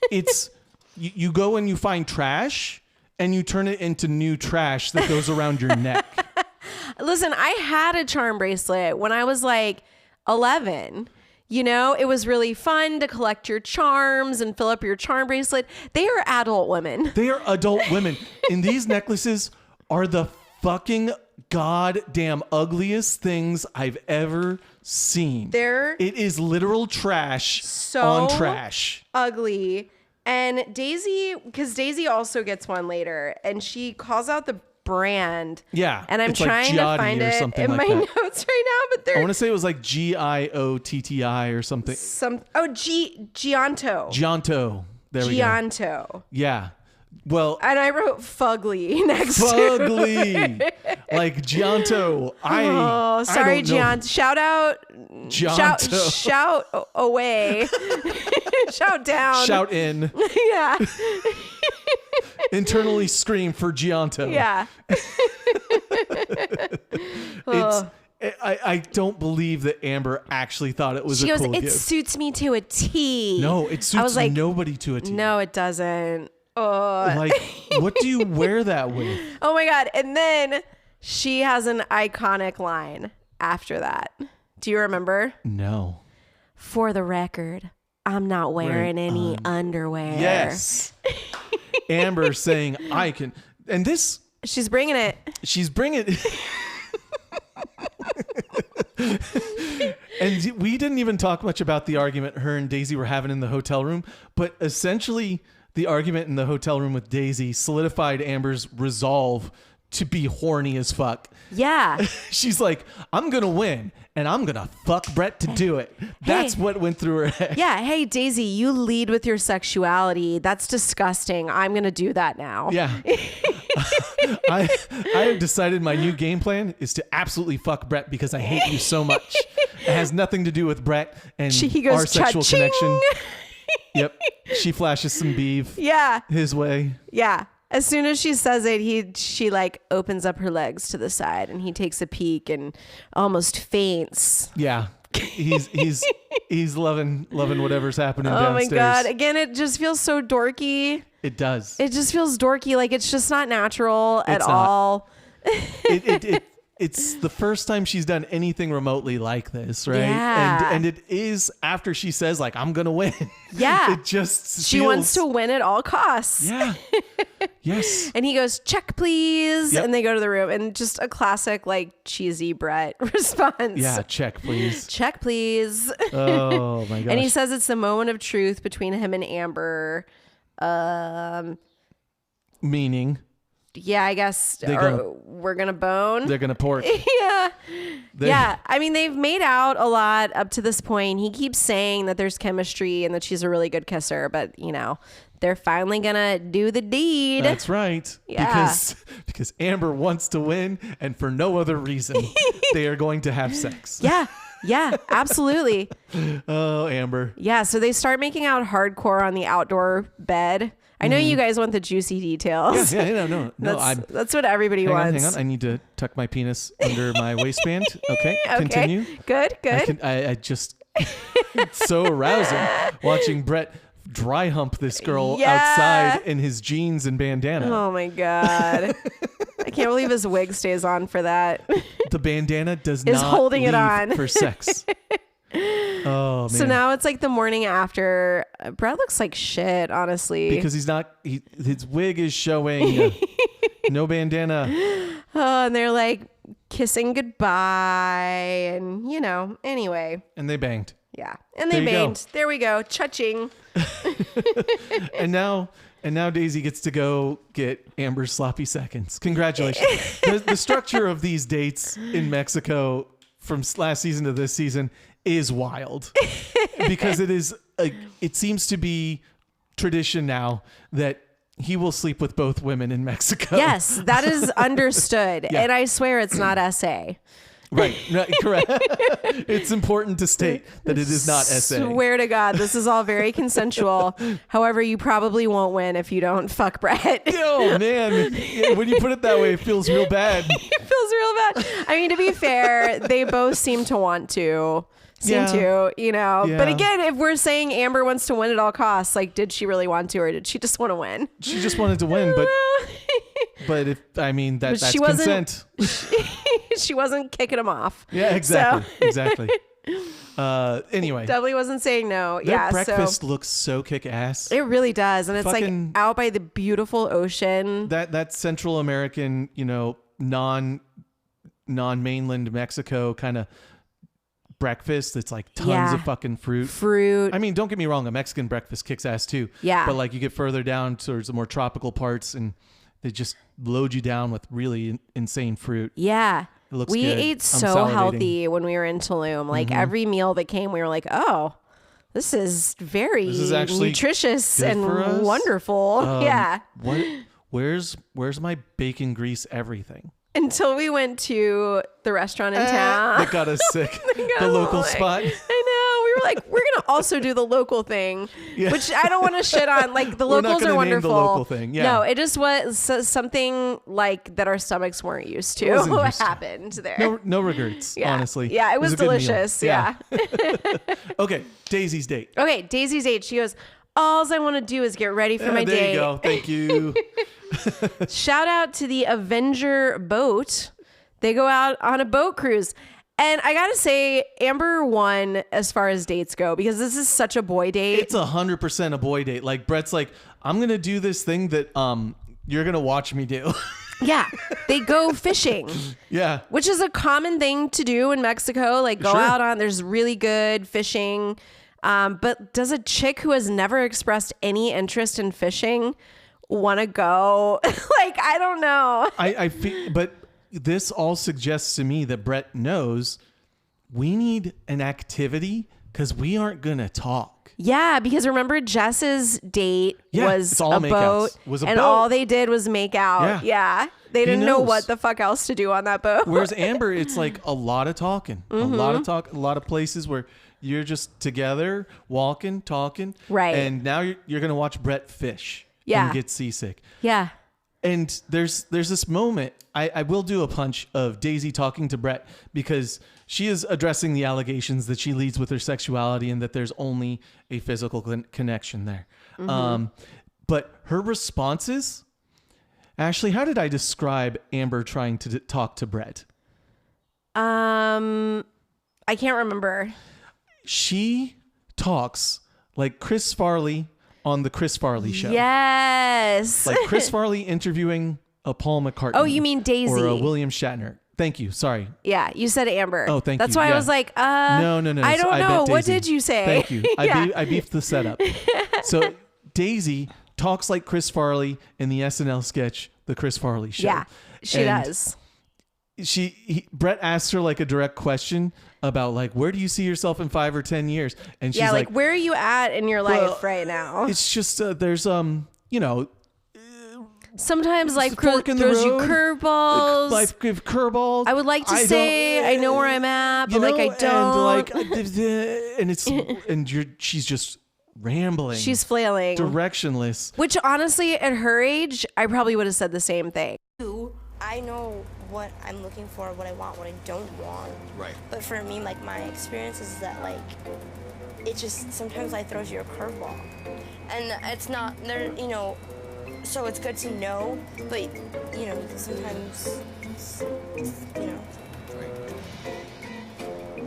it's you go and you find trash and you turn it into new trash that goes around your neck. Listen, I had a charm bracelet when I was like 11. You know, it was really fun to collect your charms and fill up your charm bracelet. They are adult women. They are adult women. And these necklaces are the fucking goddamn ugliest things I've ever seen. It is literal trash on trash. Ugly. And Daisy, because Daisy also gets one later, and she calls out the brand. Yeah. And I'm it's trying like to find it in like my that. notes right now, but they're I want to say it was like Giotti or something. Gianto. Gianto. There we go. Gianto. Yeah. Well, and I wrote fugly next fugly. Like Gianto. Sorry, Gianto. Shout out. Gianto. Shout away. Shout down. Shout in. Yeah. Internally scream for Gianto. Yeah. I don't believe that Amber actually thought it was she a goes, cool it gift. suits me to a T. No, it suits nobody to a T. No, it doesn't. Like, what do you wear that with? Oh my God. And then she has an iconic line after that. Do you remember? No. For the record, I'm not wearing any underwear. Yes. Amber saying, I can. And this. She's bringing it. And we didn't even talk much about the argument her and Daisy were having in the hotel room, but essentially the argument in the hotel room with Daisy solidified Amber's resolve to be horny as fuck. Yeah. She's like, I'm going to win and I'm going to fuck Bret to do it. That's what went through her head. Yeah. Hey, Daisy, you lead with your sexuality. That's disgusting. I'm going to do that now. Yeah. I have decided my new game plan is to absolutely fuck Bret because I hate you so much. It has nothing to do with Bret and our sexual connection. Yep. She flashes some beef. Yeah. His way. Yeah. As soon as she says it, she like opens up her legs to the side and he takes a peek and almost faints. Yeah. He's loving whatever's happening downstairs. Oh my God. Again, it just feels so dorky. It does. It just feels dorky. Like it's just not natural at all. It's the first time she's done anything remotely like this, right? Yeah. And it is after she says like, I'm going to win. Yeah. It just she wants to win at all costs. Yeah. Yes. And he goes, check, please. Yep. And they go to the room. And just a classic, like, cheesy Bret response. Yeah, check, please. Check, please. Oh, my gosh. And he says it's the moment of truth between him and Amber. Meaning? Yeah, I guess we're going to bone. They're going to pork. Yeah. Yeah. I mean, they've made out a lot up to this point. He keeps saying that there's chemistry and that she's a really good kisser, but, you know, they're finally going to do the deed. That's right. Yeah. Because Amber wants to win, and for no other reason, they are going to have sex. Yeah. Yeah, absolutely. Oh, Amber. Yeah, so they start making out hardcore on the outdoor bed. I know you guys want the juicy details. Yeah, no. That's what everybody wants. Hang on. I need to tuck my penis under my waistband. Okay, continue. Good. I just it's so arousing watching Bret dry hump this girl outside in his jeans and bandana. Oh my God. I can't believe his wig stays on for that. The bandana is not holding leave it on for sex. Oh man. So now it's like the morning after. Bret looks like shit, honestly. Because his wig is showing. No bandana. Oh, and they're like kissing goodbye, and anyway. And they banged. Yeah, and they banged. There we go, cha-ching. And now Daisy gets to go get Amber's sloppy seconds. Congratulations. The structure of these dates in Mexico from last season to this season is wild, because it seems to be tradition now that he will sleep with both women in Mexico. Yes, that is understood. Yeah. And I swear it's not SA. Right, correct. It's important to state that it is not SA. Swear to God, this is all very consensual. However, you probably won't win if you don't fuck Bret. Oh, man. When you put it that way, it feels real bad. It feels real bad. I mean, to be fair, they both seem to want to. But again, if we're saying Amber wants to win at all costs, like, did she really want to, or did she just want to win? She just wanted to win, but that's consent. She wasn't kicking him off. Yeah, exactly. Anyway, definitely wasn't saying no. Their breakfast looks so kick-ass. It really does, and it's like out by the beautiful ocean. That Central American, non-mainland Mexico kind of breakfast. It's like tons of fucking fruit. I mean, don't get me wrong, a Mexican breakfast kicks ass too. Yeah. But like you get further down towards the more tropical parts, and they just load you down with really insane fruit. Yeah. It looks we good. ate so healthy when we were in Tulum. Like every meal that came, we were like, oh, this is actually nutritious and wonderful. Yeah. Where's my bacon grease everything? Until we went to the restaurant in town. That got us sick. The local spot. I know. We were like, we're going to also do the local thing, which I don't want to shit on. Like, the locals are wonderful. Name the local thing. Yeah. No, it just was something like that our stomachs weren't used to. What happened there? No regrets, honestly. Yeah, it was delicious. Yeah. Okay, Daisy's date. Okay, Daisy's date. She goes, all I want to do is get ready for my date. There you go. Thank you. Shout out to the Avenger boat. They go out on a boat cruise. And I got to say, Amber won as far as dates go, because this is such a boy date. It's 100% a boy date. Like, Bret's like, I'm going to do this thing that you're going to watch me do. Yeah. They go fishing. Yeah. Which is a common thing to do in Mexico. Like, go out on, there's really good fishing. But does a chick who has never expressed any interest in fishing want to go? Like, I don't know. I feel, but this all suggests to me that Bret knows we need an activity, because we aren't gonna talk. Yeah, because remember Jess's date was a boat, and all they did was make out. Yeah. They didn't know what the fuck else to do on that boat. Whereas Amber, it's like a lot of talking, a lot of talk, a lot of places where you're just together, walking, talking. Right. And now you're gonna watch Bret fish. Yeah. And get seasick. Yeah. And there's this moment, I will do a punch of Daisy talking to Bret, because she is addressing the allegations that she leads with her sexuality and that there's only a physical connection there. But her responses, Ashley, how did I describe Amber trying to talk to Bret? I can't remember. She talks like Chris Farley on the Chris Farley show. Yes. Like Chris Farley interviewing a Paul McCartney. Oh, you mean Daisy. Or a William Shatner. Thank you. Sorry. Yeah, you said Amber. Oh, thank That's you. why Yeah. I was like, No. I don't know. What Daisy. did you say? Thank you. Yeah. I beefed the setup. So Daisy talks like Chris Farley in the SNL sketch, The Chris Farley Show. Yeah, she does. Bret asks her like a direct question about like, where do you see yourself in 5 or 10 years? And she's like, where are you at in your life right now? It's just, there's, sometimes life throws you curveballs. Life gives curveballs. I would like to say I know where I'm at, but I don't. She's just rambling. She's flailing. Directionless. Which honestly, at her age, I probably would have said the same thing. I know what I'm looking for, what I want, what I don't want. Right. But for me, like, my experience is that, like, it just sometimes life throws you a curveball. And it's not, there, so it's good to know, but, sometimes,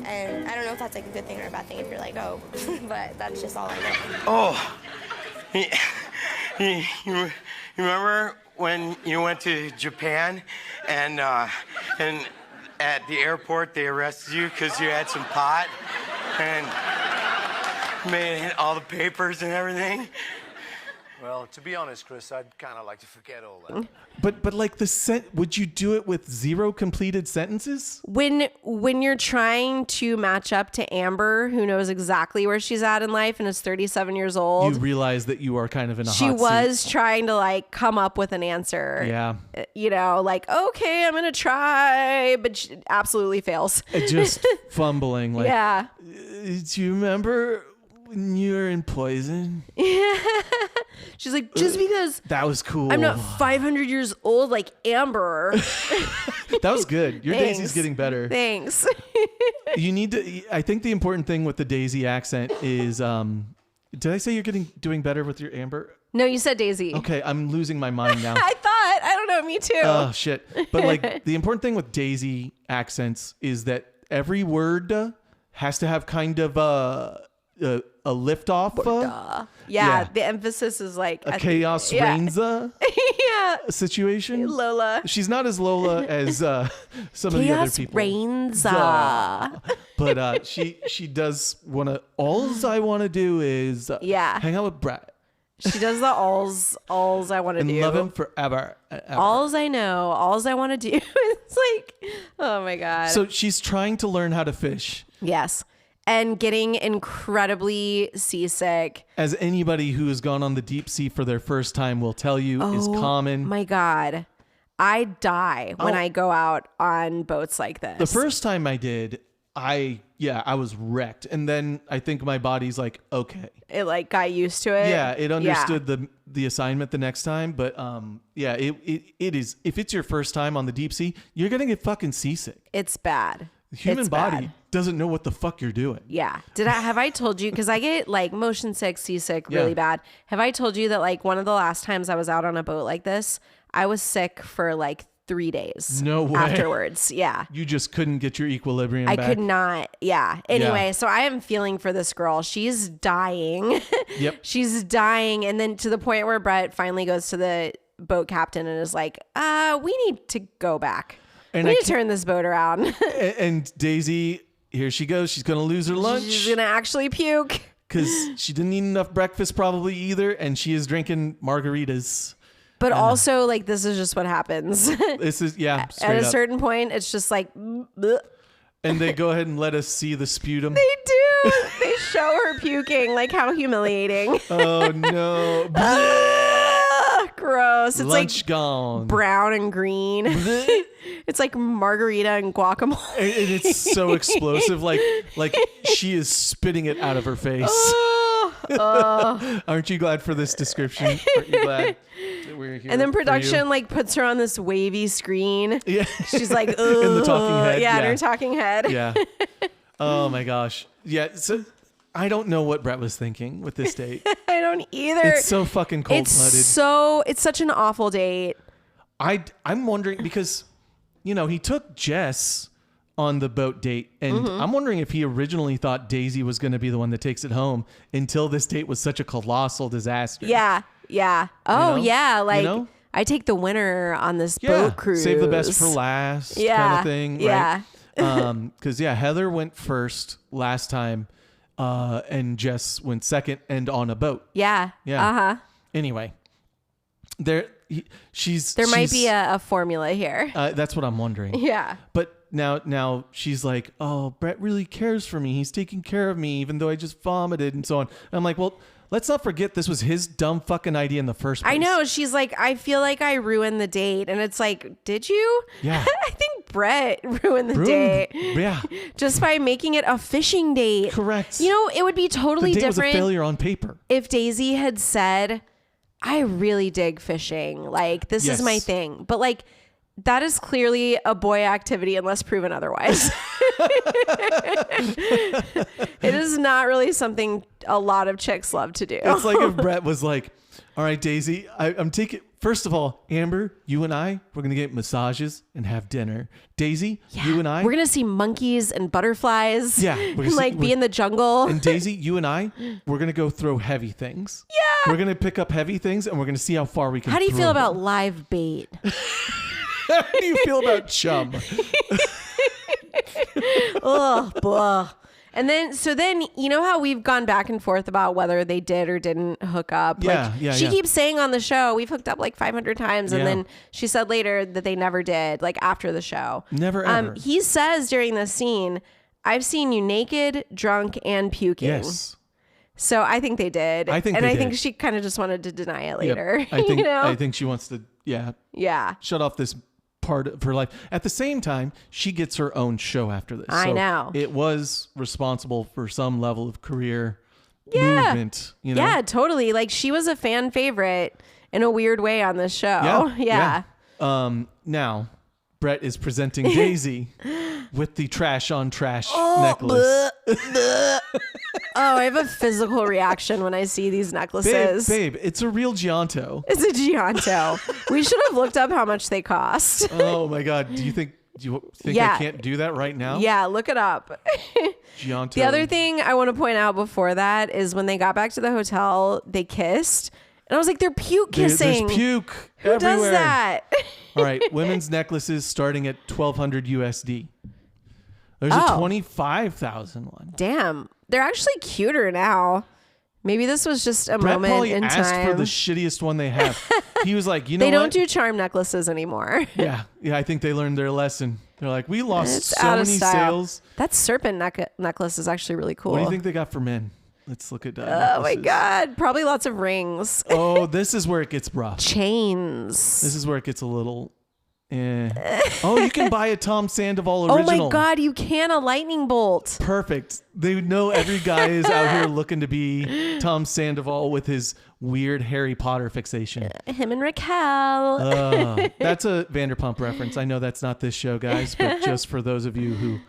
And I don't know if that's, like, a good thing or a bad thing if you're like, oh, but that's just all I know. You remember when you went to Japan and at the airport they arrested you because you had some pot and made all the papers and everything? Well, to be honest, Chris, I'd kind of like to forget all that. But like would you do it with 0 completed sentences? When you're trying to match up to Amber, who knows exactly where she's at in life and is 37 years old, You realize that you are kind of in a she hot was seat. trying to like come up with an answer. Yeah. Like, okay, I'm gonna try, but she absolutely fails. Just fumbling. Like, Yeah. Do you remember when you were in Poison? She's like, just because That was cool. I'm not 500 years old like Amber. That was good. Your Thanks. Daisy's getting better. Thanks. You need to. I think the important thing with the Daisy accent is. Did I say you're doing better with your Amber? No, you said Daisy. Okay, I'm losing my mind now. I thought. I don't know. Me too. Oh shit! But like the important thing with Daisy accents is that every word has to have kind of a lift off. Yeah, the emphasis is like A chaos reigns situation. Lola. She's not as Lola as some of the other Chaos people. reigns. But she does want to. All I want to do is hang out with Bret. She does the alls I want to do. And love him forever. Alls I know. Alls I want to do. It's like, oh my God. So she's trying to learn how to fish. Yes. And getting incredibly seasick. As anybody who has gone on the deep sea for their first time will tell you is common. My God. I die when I go out on boats like this. The first time I did, I was wrecked. And then I think my body's like, okay. It like got used to it. Yeah, it understood the assignment the next time. But it is, if it's your first time on the deep sea, you're going to get fucking seasick. It's bad. The human It's body bad. doesn't know what the fuck you're doing. Yeah. Have I told you, because I get like motion sick, seasick really bad. Have I told you that like one of the last times I was out on a boat like this, I was sick for like 3 days. No way. Afterwards. Yeah. You just couldn't get your equilibrium back. I could not. Yeah. Anyway, so I am feeling for this girl. She's dying. Yep. She's dying. And then to the point where Bret finally goes to the boat captain and is like, we need to go back. And we need to turn this boat around. And Daisy, here she goes. She's going to lose her lunch. She's going to actually puke. Because she didn't eat enough breakfast probably either. And she is drinking margaritas. But also, like, this is just what happens. This is, At a certain point, it's just like, bleh. And they go ahead and let us see the sputum. They do. They show her puking. Like, how humiliating. Oh, no. Gross. It's Lunch like gone. brown and green. It's like margarita and guacamole. And it's so explosive. Like she is spitting it out of her face. Aren't you glad for this description? Aren't you glad that we're here? And then for production you? like puts her on this wavy screen. Yeah. She's like, in the talking head. Yeah, in her talking head. Yeah. Oh my gosh. Yeah. So I don't know what Bret was thinking with this date. I don't either. It's so fucking cold-blooded. It's such an awful date. I'm wondering because, he took Jess on the boat date. And I'm wondering if he originally thought Daisy was going to be the one that takes it home until this date was such a colossal disaster. Yeah. Yeah. Oh, You know? yeah. Like, You know? I take the winner on this boat cruise. Save the best for last kind of thing. Right? Yeah. Because, Heather went first last time and Jess went second and on a boat. Yeah. Yeah. Uh-huh. Anyway, there might be a formula here. That's what I'm wondering. Yeah. But now she's like, oh, Bret really cares for me. He's taking care of me, even though I just vomited and so on. And I'm like, well, let's not forget this was his dumb fucking idea in the first place. I know. She's like, I feel like I ruined the date. And it's like, did you? Yeah. I think Bret ruined the date. Yeah. Just by making it a fishing date. Correct. You know, it would be totally the date different. was a failure on paper. If Daisy had said, I really dig fishing. Like, this is my thing. But like, that is clearly a boy activity unless proven otherwise. It is not really something a lot of chicks love to do. It's like if Bret was like, all right, Daisy, I'm taking, first of all, Amber, you and I, we're going to get massages and have dinner. Daisy, you and I. We're going to see monkeys and butterflies. Yeah. And like be in the jungle. And Daisy, you and I, we're going to go throw heavy things. Yeah. We're going to pick up heavy things and we're going to see how far we can How do you feel throw about them. live bait? How do you feel about chum? Ugh, blah. And then, you know how we've gone back and forth about whether they did or didn't hook up? Yeah, like, she keeps saying on the show, we've hooked up like 500 times. And then she said later that they never did, like after the show. Never ever. He says during this scene, I've seen you naked, drunk, and puking. Yes. So I think they did. I think I think she kind of just wanted to deny it later. Yep. I think you know? I think she wants to shut off this part of her life. At the same time, she gets her own show after this. I know. It was responsible for some level of career movement. You know? Yeah, totally. Like she was a fan favorite in a weird way on this show. Yeah. Now, Bret is presenting Daisy with the trash on trash necklace. Oh, I have a physical reaction when I see these necklaces. Babe, it's a real Gianto. It's a Gianto. We should have looked up how much they cost. Oh my God. Do you think I can't do that right now? Yeah, look it up. Gianto. The other thing I want to point out before that is when they got back to the hotel, they kissed. And I was like, they're puke kissing. There's puke Who everywhere. does that? All right, women's necklaces starting at $1,200 USD. There's a $25,000 one. Damn, they're actually cuter now. Maybe this was just a Bret moment probably in asked time. for the shittiest one they have. He was like, you know they what? don't do charm necklaces anymore. Yeah, I think they learned their lesson. They're like, we lost It's so out of many style. sales. That serpent necklace is actually really cool. What do you think they got for men? Let's look at that. Oh my God, probably lots of rings. Oh, this is where it gets rough. Chains. This is where it gets a little. Oh, you can buy a Tom Sandoval original. Oh my God, you can, a lightning bolt. Perfect. They know every guy is out here looking to be Tom Sandoval with his weird Harry Potter fixation. Him and Raquel. That's a Vanderpump reference. I know that's not this show, guys, but just for those of you who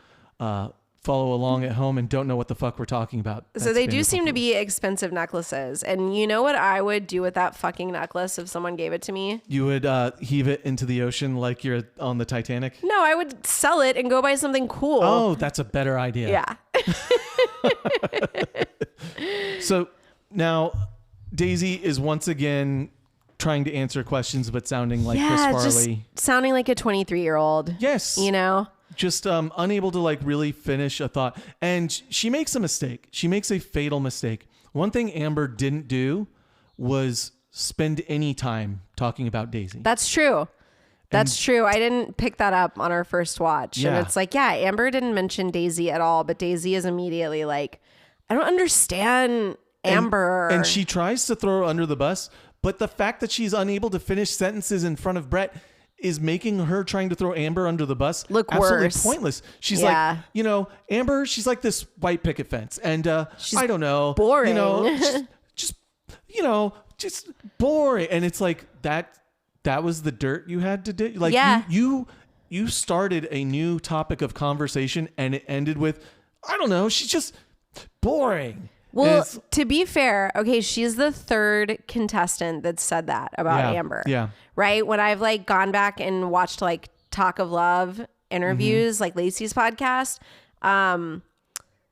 follow along at home and don't know what the fuck we're talking about. So they do seem to be expensive necklaces. And you know what I would do with that fucking necklace if someone gave it to me? You would heave it into the ocean like you're on the Titanic? No, I would sell it and go buy something cool. Oh, that's a better idea. Yeah. So now Daisy is once again trying to answer questions, but sounding like Chris Farley. Just sounding like a 23-year-old. Yes. You know? Just unable to like really finish a thought. And she makes a mistake. She makes a fatal mistake. One thing Amber didn't do was spend any time talking about Daisy. That's true. That's true. I didn't pick that up on our first watch. Yeah. And it's like, yeah, Amber didn't mention Daisy at all, but Daisy is immediately like, I don't understand Amber. And she tries to throw her under the bus, but the fact that she's unable to finish sentences in front of Bret is making her trying to throw Amber under the bus look absolutely worse. Pointless. She's like, you know, Amber, she's like this white picket fence. And I don't know. Boring. You know, just boring. And it's like that was the dirt you had to do. Like you started a new topic of conversation and it ended with, I don't know, she's just boring. Well, to be fair, okay, she's the third contestant that said that about Amber. Yeah. Right? When I've like gone back and watched like Talk of Love interviews, like Lacey's podcast.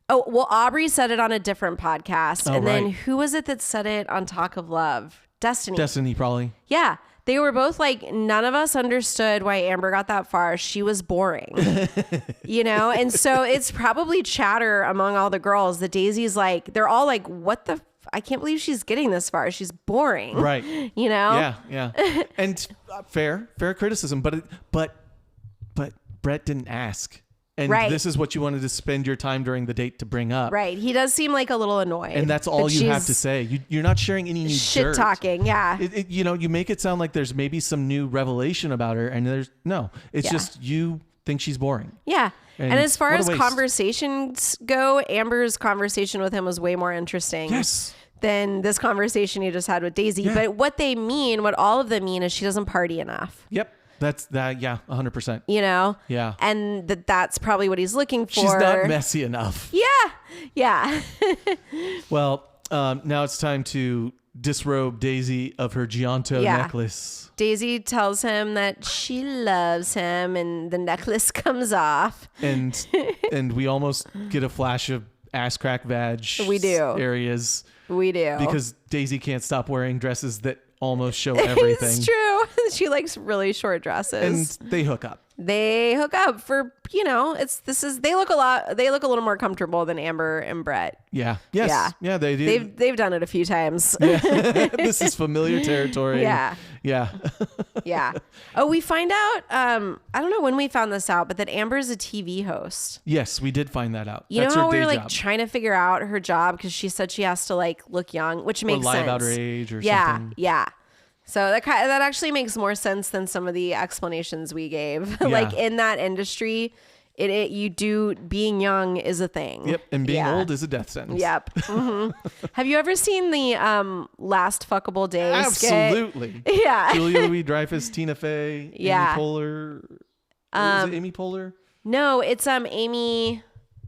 Aubrey said it on a different podcast. And then who was it that said it on Talk of Love? Destiny, probably. Yeah. They were both like, none of us understood why Amber got that far. She was boring, And so it's probably chatter among all the girls that Daisy's like, they're all like, I can't believe she's getting this far. She's boring. Right. Yeah. And fair criticism, but Bret didn't ask. And this is what you wanted to spend your time during the date to bring up. Right. He does seem like a little annoyed. And that's all you have to say. You're not sharing any new shit talking. Yeah. You make it sound like there's maybe some new revelation about her. And it's just you think she's boring. Yeah. And as far as conversations go, Amber's conversation with him was way more interesting. Yes. Than this conversation he just had with Daisy. Yeah. But what all of them mean is she doesn't party enough. Yep. That's that. Yeah. 100%. Yeah. And that's probably what he's looking for. She's not messy enough. Yeah. Well, now it's time to disrobe Daisy of her Gianto necklace. Daisy tells him that she loves him and the necklace comes off. And we almost get a flash of ass crack vag areas. We do. Because Daisy can't stop wearing dresses that almost show everything. It's true. She likes really short dresses. And they hook up. For, they look a little more comfortable than Amber and Bret. Yeah. Yes. Yeah, they do. They've done it a few times. Yeah. This is familiar territory. Yeah. Yeah. Yeah. Oh, we find out, I don't know when we found this out, but that Amber's a TV host. Yes, we did find that out. That's know how we were like trying to figure out her job because she said she has to like look young, which makes sense. Lie about her age or something. Yeah. So that actually makes more sense than some of the explanations we gave. Yeah. Like in that industry, being young is a thing. Yep, and being old is a death sentence. Yep. Mm-hmm. Have you ever seen the Last Fuckable Day Absolutely. Skit? Yeah. Julia Louis-Dreyfus, Tina Fey, Amy Poehler. Is it Amy Poehler? No, it's Amy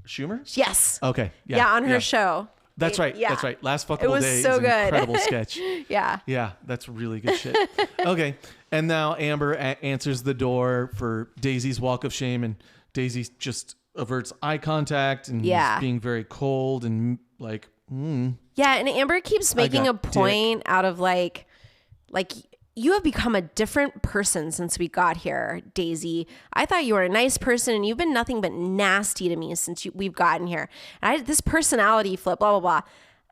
Schumer? Yes. Okay. Yeah, on her show. That's right. Yeah. That's right. Last Fuckable Day is so an good. incredible sketch. Yeah. Yeah, that's really good shit. Okay. And now Amber answers the door for Daisy's walk of shame, and Daisy just averts eye contact and is being very cold and like, Yeah, and Amber keeps making a point out of like you have become a different person since we got here, Daisy. I thought you were a nice person, and you've been nothing but nasty to me since we've gotten here. And this personality flip, blah, blah, blah.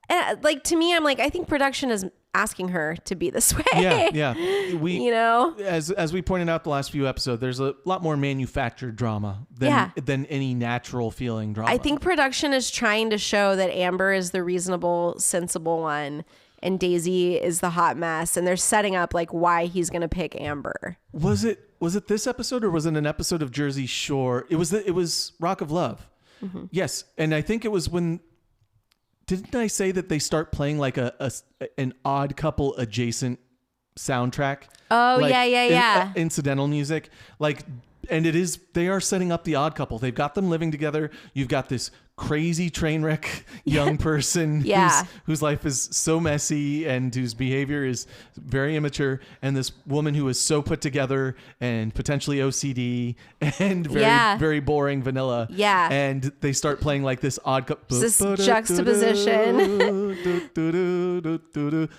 And like, to me, I'm like, I think production is asking her to be this way. Yeah. We, as we pointed out the last few episodes, there's a lot more manufactured drama than any natural feeling drama. I think production is trying to show that Amber is the reasonable, sensible one, and Daisy is the hot mess, and they're setting up like why he's gonna pick Amber. Was it this episode, or was it an episode of Jersey Shore? It was Rock of Love. Mm-hmm. Yes, and I think it was when. Didn't I say that they start playing like an Odd Couple adjacent soundtrack? Oh, like yeah. Incidental music, like, and they are setting up the Odd Couple. They've got them living together. You've got this crazy train wreck young person whose life is so messy and whose behavior is very immature, and this woman who is so put together and potentially OCD and very boring vanilla. Yeah. And they start playing like this odd this juxtaposition.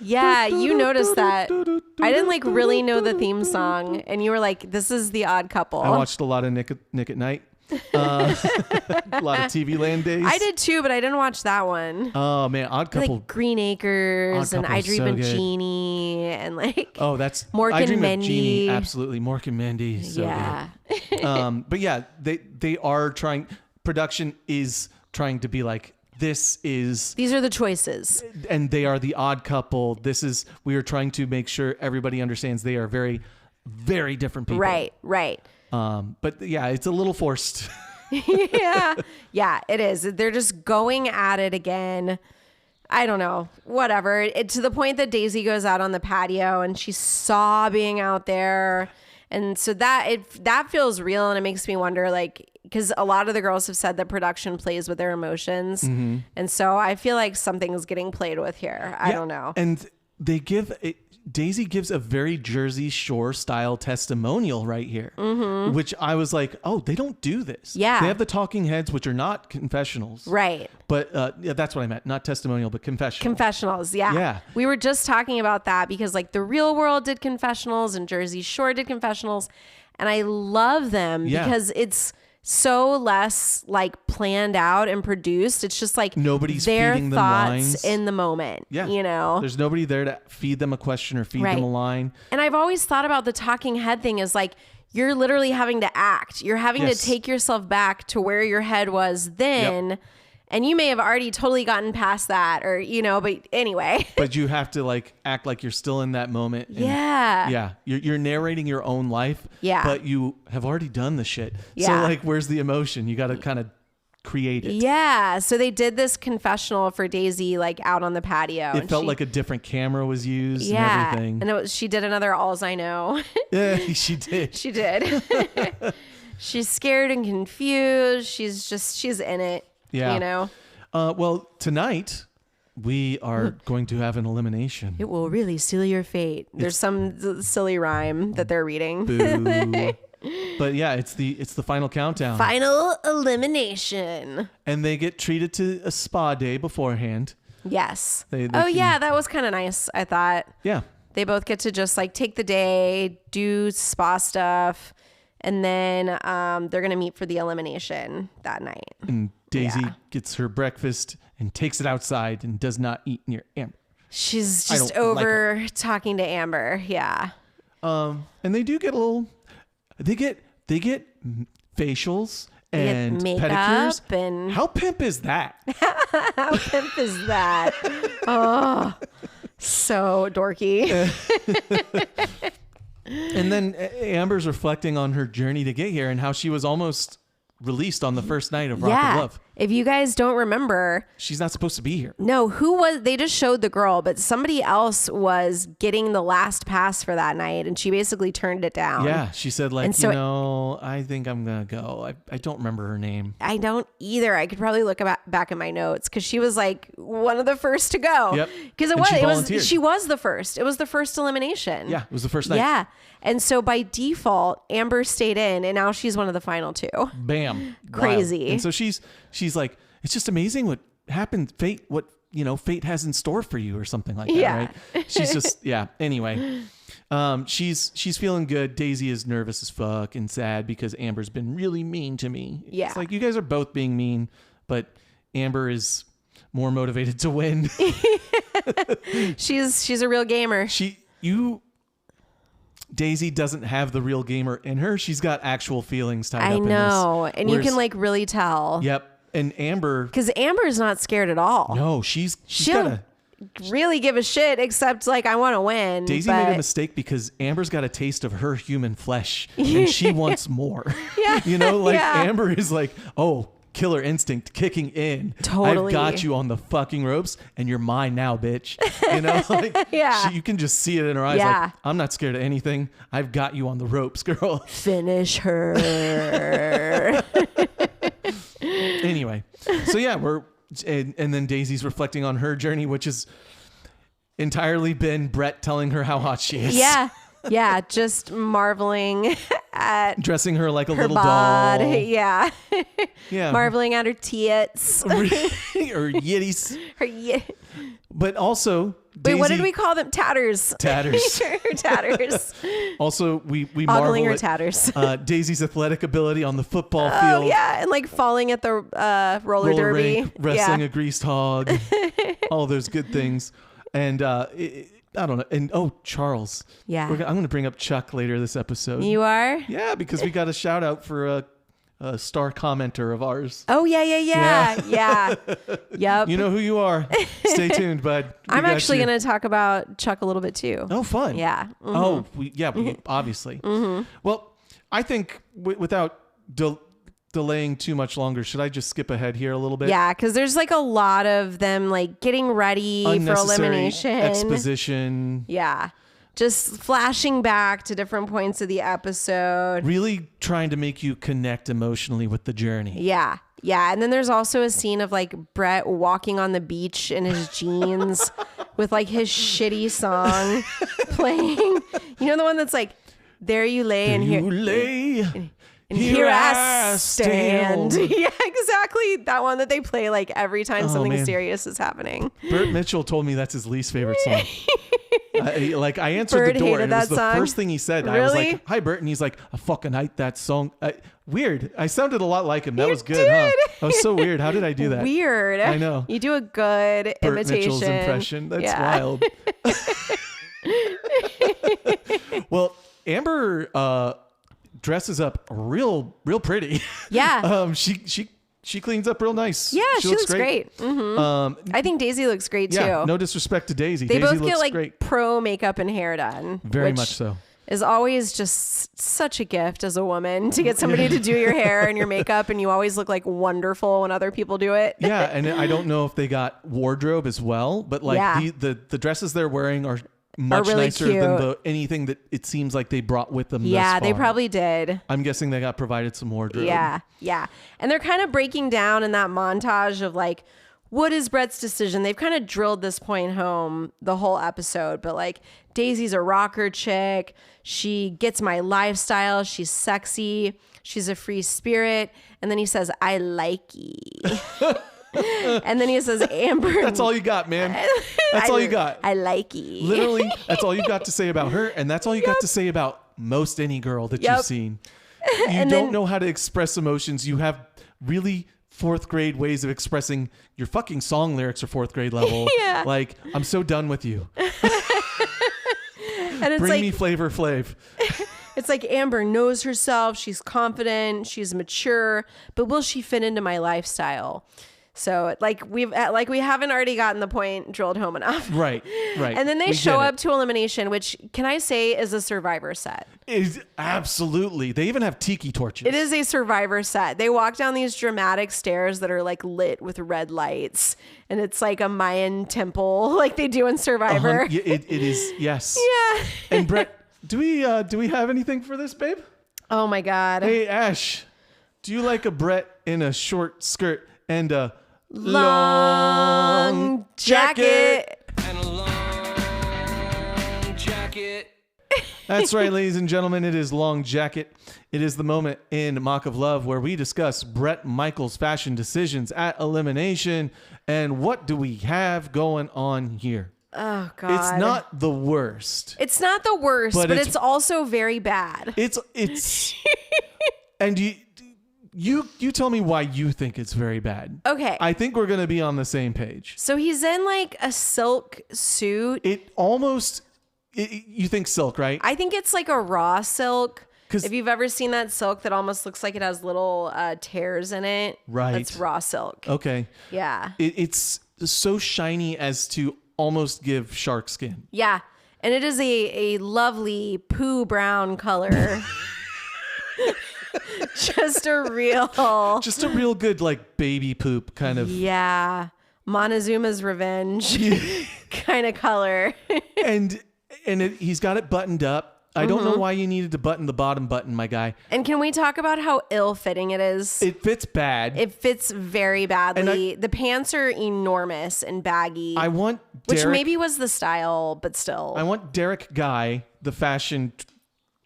Yeah, you noticed that. I didn't like really know the theme song, and you were like, this is the Odd Couple. I watched a lot of Nick at Night. A lot of TV Land days. I did too, but I didn't watch that one. Oh man, Odd Couple, like Green Acres, and I Dream of Jeannie, and like that's Mork I and Dream Mindy. Of Jeannie, absolutely, Mork and Mindy. So good. But yeah, they are trying. Production is trying to be like, these are the choices, and they are the Odd Couple. We are trying to make sure everybody understands they are very, very different people. Right. But yeah, it's a little forced. Yeah, it is. They're just going at it again. I don't know, whatever. To the point that Daisy goes out on the patio and she's sobbing out there. And so that feels real, and it makes me wonder, like, because a lot of the girls have said that production plays with their emotions. Mm-hmm. And so I feel like something's getting played with here. I don't know. And Daisy gives a very Jersey Shore style testimonial right here, which I was like, oh, they don't do this. Yeah. They have the talking heads, which are not confessionals. Right. But yeah, that's what I meant. Not testimonial, but confessionals. Confessionals. Yeah. Yeah. We were just talking about that because like the Real World did confessionals and Jersey Shore did confessionals. And I love them because it's so less like planned out and produced. It's just like nobody's their feeding them thoughts lines in the moment. Yeah. You know, there's nobody there to feed them a question or feed them a line. And I've always thought about the talking head thing as like, you're literally having to act. You're having to take yourself back to where your head was then. Yep. And you may have already totally gotten past that or, you know, but anyway. But you have to like act like you're still in that moment. And yeah. You're narrating your own life. Yeah. But you have already done the shit. Yeah. So like, where's the emotion? You got to kind of create it. Yeah. So they did this confessional for Daisy, like out on the patio. It felt like a different camera was used and everything. And she did another Alls I Know. Yeah, she did. She did. She's scared and confused. She's in it. Yeah. You know? Well, tonight we are going to have an elimination. It will really seal your fate. There's some silly rhyme that they're reading. Boo. But yeah, it's the final countdown. Final elimination. And they get treated to a spa day beforehand. Yes. Yeah, that was kind of nice, I thought. Yeah. They both get to just like take the day, do spa stuff, and then they're going to meet for the elimination that night. And Daisy gets her breakfast and takes it outside and does not eat near Ambre. She's just over talking to Ambre. Yeah. And they do get a little, they get facials and pedicures. And how pimp is that? How pimp is that? Oh, so dorky. And then Amber's reflecting on her journey to get here and how she was almost released on the first night of Rock of Love. If you guys don't remember, she's not supposed to be here. No, they just showed the girl, but somebody else was getting the last pass for that night and she basically turned it down. Yeah, she said like, I think I'm going to go. I don't remember her name. I don't either. I could probably look back at my notes because she was like one of the first to go. Yep. Because she was the first. It was the first elimination. Yeah, it was the first night. Yeah. And so by default, Ambre stayed in and now she's one of the final two. Bam. Crazy. Wild. And so she's like, it's just amazing what happened. Fate has in store for you or something like that. Right? She's just, anyway, she's feeling good. Daisy is nervous as fuck and sad because Ambre's been really mean to me. Yeah. It's like, you guys are both being mean, but Ambre is more motivated to win. She's a real gamer. Daisy doesn't have the real gamer in her. She's got actual feelings tied up in this. I know. And you can like really tell. Yep. And Ambre. Because Ambre's not scared at all. No, she's She'll really give a shit except like, I want to win. Daisy made a mistake because Ambre's got a taste of her human flesh and she wants more. Yeah. Ambre is like, oh, killer instinct kicking in. Totally. I've got you on the fucking ropes and you're mine now, bitch. You can just see it in her eyes. Yeah. Like, I'm not scared of anything. I've got you on the ropes, girl. Finish her. Anyway, so yeah, and then Daisy's reflecting on her journey, which has entirely been Bret telling her how hot she is. Yeah, just marveling at dressing her like a little bod. doll. Yeah. Marveling at her tits. Her yitties. But also, Daisy, wait, what did we call them? Tatters. Tatters. Her tatters. Also, we Ogling marvel her at tatters. Daisy ability ability on the football field. Oh yeah, and like falling at the roller derby, rink, wrestling a greased hog, all those good things. And I don't know. And Charles. Yeah. I'm going to bring up Chuck later this episode. You are? Yeah, because we got a shout out for a star commenter of ours. Oh, yeah. Yep. You know who you are. Stay tuned, bud. I'm actually going to talk about Chuck a little bit too. Oh, fun. Yeah. Mm-hmm. Oh, we obviously. Mm-hmm. Well, I think without delaying too much longer, should I just skip ahead here a little bit? Yeah, because there's like a lot of them like getting ready for elimination. Exposition. Yeah. Just flashing back to different points of the episode. Really trying to make you connect emotionally with the journey. Yeah. Yeah. And then there's also a scene of like Bret walking on the beach in his jeans with like his shitty song playing. You know the one that's like, there you lay and here. You lay. And here I stand. Yeah, exactly. That one that they play like every time something serious is happening. Bert Mitchell told me that's his least favorite song. I answered Bert the door and it was that the song? first thing he said. Really? I was like, hi, Bert. And he's like, I fucking hate that song. Weird. I sounded a lot like him. That was good, huh? That was so weird. How did I do that? Weird. I know. You do a good Bert imitation. Mitchell's impression. That's wild. Well, Amber dresses up real pretty. Yeah. She cleans up real nice. Yeah, she looks great. Mm-hmm. I think Daisy looks great too. No disrespect to Daisy. They Daisy both get like great. pro makeup and hair done. Very much so. Is always just such a gift as a woman to get somebody to do your hair and your makeup, and you always look like wonderful when other people do it. Yeah, and I don't know if they got wardrobe as well, but like the dresses they're wearing are much really nicer cute. than anything that it seems like they brought with them. Yeah, thus they far. probably did. I'm guessing they got provided some wardrobe. Yeah. And they're kind of breaking down in that montage of like, what is Bret's decision? They've kind of drilled this point home the whole episode, but like Daisy's a rocker chick. She gets my lifestyle. She's sexy. She's a free spirit. And then he says, I like ye. And then he says, Amber. That's all you got, man. That's all you got. I like ye. Literally, that's all you got to say about her. And that's all you got to say about most any girl that you've seen. You don't know how to express emotions. You have really fourth grade ways of expressing your fucking song lyrics are fourth grade level. Yeah. Like, I'm so done with you. And it's Bring me Flavor Flav. It's like Amber knows herself. She's confident. She's mature. But will she fit into my lifestyle? So like we haven't already gotten the point drilled home enough. Right. And then they show up to elimination, which can I say is a Survivor set. Is absolutely. They even have tiki torches. It is a Survivor set. They walk down these dramatic stairs that are like lit with red lights, and it's like a Mayan temple, like they do in Survivor. It is. Yes. Yeah. And Bret, do we have anything for this, babe? Oh my God. Hey Ash, do you like a Bret in a short skirt and a long jacket? And a long jacket. That's right, ladies and gentlemen. It is Long Jacket. It is the moment in Mock of Love where we discuss Bret Michaels' fashion decisions at elimination. And what do we have going on here? Oh God. It's not the worst. It's not the worst, but it's also very bad. It's and you tell me why you think it's very bad. Okay. I think we're going to be on the same page. So he's in like a silk suit. You think silk, right? I think it's like a raw silk. 'Cause- if you've ever seen that silk that almost looks like it has little tears in it. Right. That's raw silk. Okay. Yeah. It's so shiny as to almost give shark skin. Yeah. And it is a lovely poo brown color. Just a real good like baby poop kind of. Yeah. Montezuma's Revenge kind of color. and he's got it buttoned up. I don't know why you needed to button the bottom button, my guy. And can we talk about how ill-fitting it is? It fits bad. It fits very badly. The pants are enormous and baggy. I want Which maybe was the style, but still. I want Derek Guy, the fashion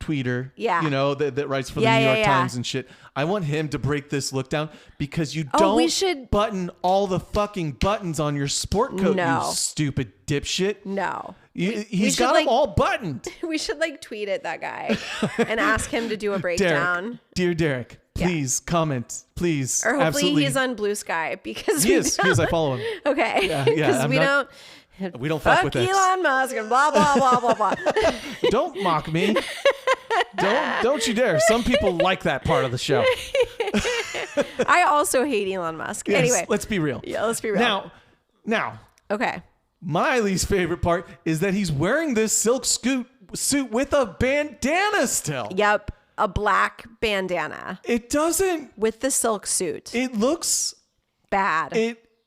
tweeter, Yeah. you know, that writes for the New York Times and shit. I want him to break this look down because you don't button all the fucking buttons on your sport coat, you stupid dipshit. No. He's got them all buttoned. We should like tweet at that guy and ask him to do a breakdown. Dear Derek, please comment. Please. Or hopefully absolutely. he's on Blue Sky because he is. I follow him. Okay. Because we don't fuck with Elon Musk and blah blah blah blah blah. Don't mock me. Don't you dare. Some people like that part of the show. I also hate Elon Musk. Yes, anyway, let's be real. Yeah, let's be real. Now. Okay. My least favorite part is that he's wearing this silk suit with a bandana still. Yep, a black bandana. It doesn't with the silk suit. It looks bad.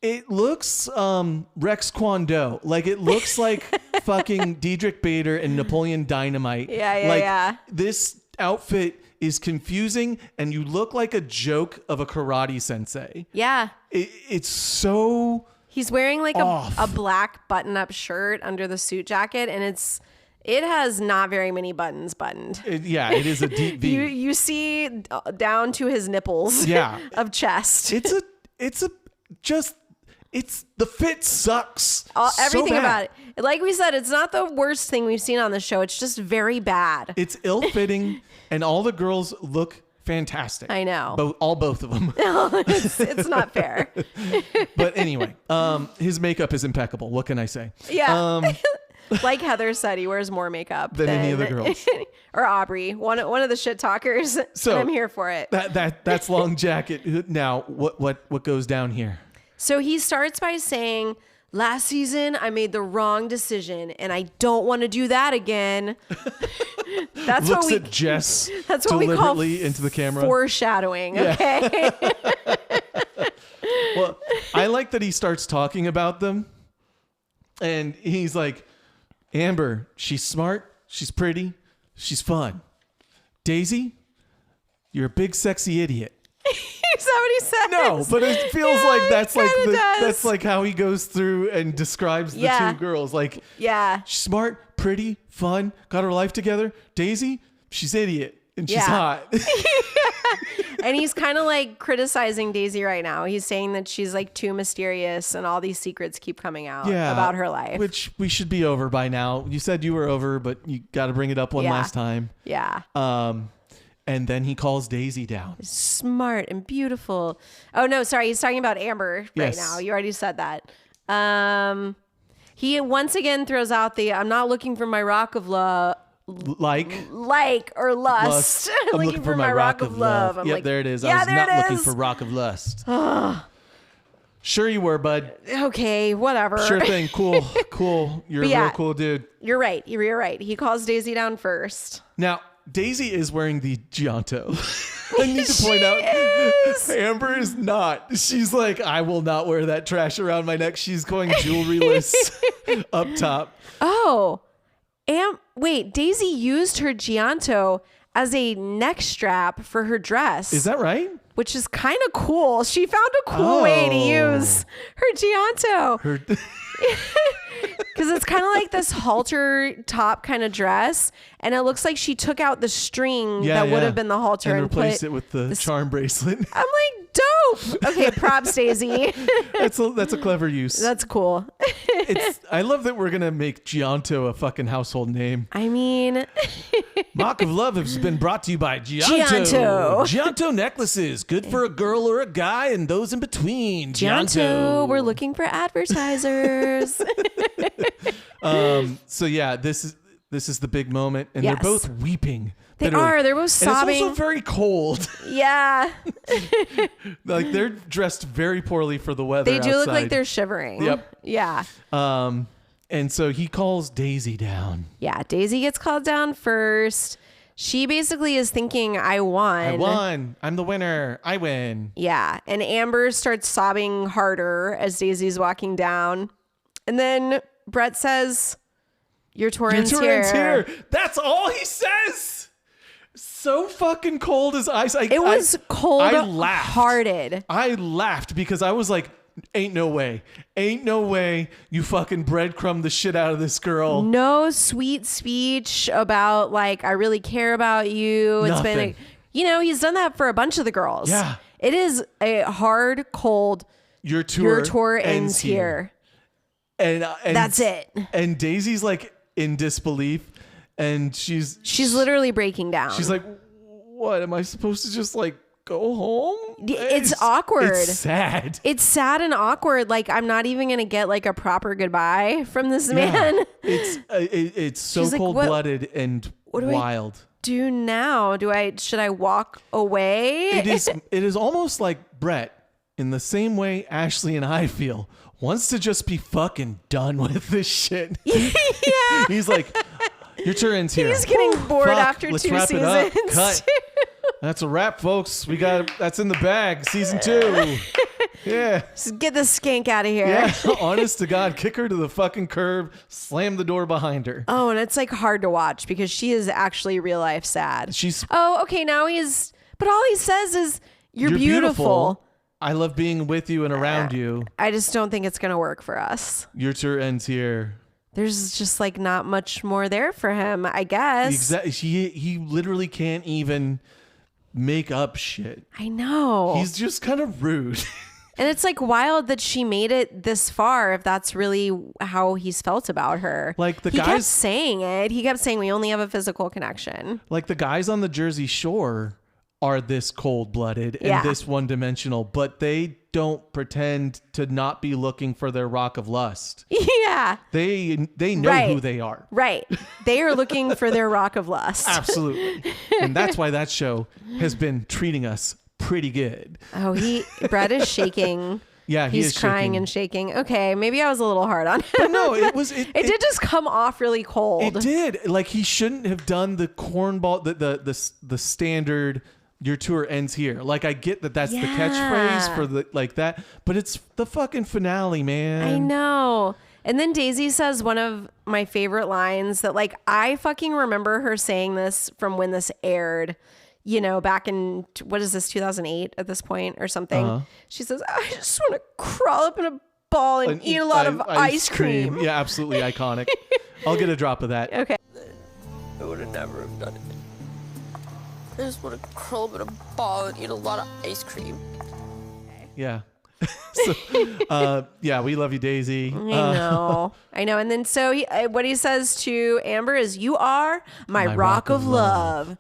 It looks Rex Kwon Do. Like it looks like fucking Diedrich Bader and Napoleon Dynamite. Yeah. This outfit is confusing and you look like a joke of a karate sensei. Yeah. It's so He's wearing like a black button-up shirt under the suit jacket, and it has not very many buttons buttoned. It is a deep V. You see down to his nipples. Yeah. Of chest. The fit sucks. Everything so bad. about it. Like we said, it's not the worst thing we've seen on the show. It's just very bad. It's ill-fitting, and all the girls look fantastic. I know. Both of them. It's not fair. But anyway, his makeup is impeccable. What can I say? Yeah. Like Heather said, he wears more makeup than any of the girls. Or Aubrey, one of the shit talkers. So I'm here for it. That's Long Jacket. Now, what goes down here? So he starts by saying, last season I made the wrong decision and I don't want to do that again. That's Looks what we at Jess that's what we call into the camera. Foreshadowing. Yeah. Okay. Well, I like that he starts talking about them, and he's like, Amber, she's smart, she's pretty, she's fun. Daisy, you're a big sexy idiot. Is that what he says? No, but it feels like that's like how he goes through and describes the two girls. Like, she's smart, pretty, fun, got her life together. Daisy, she's idiot and she's hot. And he's kind of like criticizing Daisy right now. He's saying that she's like too mysterious and all these secrets keep coming out about her life. Which we should be over by now. You said you were over, but you got to bring it up one last time. Yeah. And then he calls Daisy down. Smart and beautiful. Oh, no, sorry. He's talking about Amber right now. You already said that. He once again throws out the, I'm not looking for my rock of love. Like or lust. I'm looking for my rock of love. Yep, there it is. I was not looking for rock of lust. Sure you were, bud. Okay, whatever. Sure thing. Cool. You're a real cool dude. You're right. He calls Daisy down first. Now, Daisy is wearing the Gianto. I need to point out, Amber is not. She's like, I will not wear that trash around my neck. She's going jewelryless up top. Oh, wait, Daisy used her Gianto as a neck strap for her dress. Is that right? Which is kind of cool. She found a cool way to use her Gianto. Because it's kind of like this halter top kind of dress, and it looks like she took out the string that would have been the halter and replaced it with the charm bracelet. I'm like, dope. Okay, props, Daisy. That's a clever use. That's cool. I love that we're gonna make Gianto a fucking household name. I mean, Rock of Love has been brought to you by Gianto. Gianto necklaces, good for a girl or a guy and those in between. Gianto, we're looking for advertisers. So yeah, this is the big moment, and they're both weeping. They're both sobbing. And it's also very cold. Yeah. Like they're dressed very poorly for the weather. They do outside. look like they're shivering. Yep. Yeah. And so he calls Daisy down. Yeah, Daisy gets called down first. She basically is thinking, I won. I'm the winner. I win. Yeah. And Amber starts sobbing harder as Daisy's walking down. And then Bret says, Your Torrent's here. That's all he says. So fucking cold as ice. It was cold-hearted. I laughed because I was like, ain't no way you fucking breadcrumb the shit out of this girl. No sweet speech about like, I really care about you. Nothing. It's been, he's done that for a bunch of the girls. Yeah. It is a hard, cold, your tour ends here. And that's it. And Daisy's like in disbelief, and she's literally breaking down. She's like, what, am I supposed to just like go home? It's awkward. It's sad. It's sad and awkward. Like, I'm not even gonna get like a proper goodbye from this man. It's so cold-blooded and wild. Do now? Should I walk away? It is almost like Bret, in the same way Ashley and I feel, wants to just be fucking done with this shit. Yeah. He's like, your turn's here. He's getting bored after let's 2 wrap seasons. It up. Cut. That's a wrap, folks. That's in the bag. Season 2. Yeah. Just get the skank out of here. Yeah. Honest to God, kick her to the fucking curb, slam the door behind her. Oh, and it's like hard to watch because she is actually real life sad. Okay, but all he says is, you're beautiful. I love being with you and around you. I just don't think it's going to work for us. Your tour ends here. There's just like not much more there for him, I guess. Exactly. He literally can't even make up shit. I know. He's just kind of rude. And it's like wild that she made it this far if that's really how he's felt about her. Like he kept saying it. He kept saying we only have a physical connection. Like the guys on the Jersey Shore are this cold-blooded and this one-dimensional, but they don't pretend to not be looking for their rock of lust. Yeah. They know who they are. Right. They are looking for their rock of lust. Absolutely. And that's why that show has been treating us pretty good. Oh, Bret is shaking. Yeah, he's crying and shaking. Okay, maybe I was a little hard on him. But no, it did just come off really cold. It did. Like he shouldn't have done the cornball, the standard. Your tour ends here. Like I get that that's the catchphrase for the like that, but it's the fucking finale, man. I know. And then Daisy says one of my favorite lines that like I fucking remember her saying this from when this aired. You know, back in, what is this, 2008 at this point or something? Uh-huh. She says, I just want to crawl up in a ball and eat a lot of ice cream. Yeah, absolutely iconic. I'll get a drop of that. Okay. I would have never have done it. I just want to curl up in a ball and eat a lot of ice cream. Yeah. So, yeah, we love you, Daisy. I know. And then so what he says to Amber is, you are my rock of love.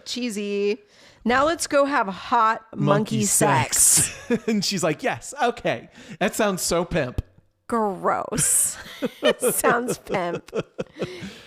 Cheesy. Now let's go have hot monkey sex. And she's like, yes, okay. That sounds so pimp. Gross. Sounds pimp.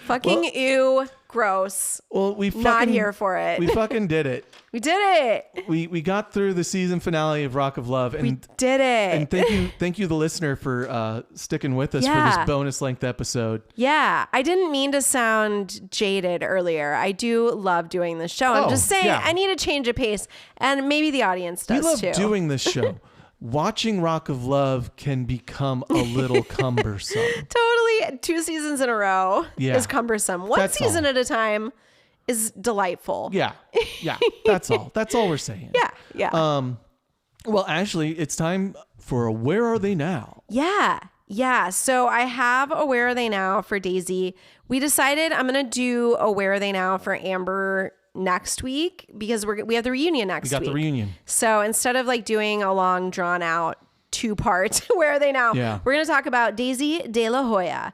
Fucking ew. Gross. Well, we not here for it. We fucking did it. We did it. We got through the season finale of Rock of Love, and we did it. And thank you, the listener, for sticking with us for this bonus length episode. Yeah, I didn't mean to sound jaded earlier. I do love doing this show. I'm just saying I need a change of pace, and maybe the audience does too. We love doing this show. Watching Rock of Love can become a little cumbersome. Totally. 2 seasons in a row is cumbersome. One season at a time is delightful. Yeah. That's all. That's all we're saying. Yeah. Well, Ashley, it's time for a Where Are They Now? Yeah. So I have a Where Are They Now for Daisy. We decided I'm going to do a Where Are They Now for Amber next week because we have the reunion next week. We got the reunion. So instead of like doing a long drawn out 2-part Where Are They Now, we're going to talk about Daisy de la Hoya,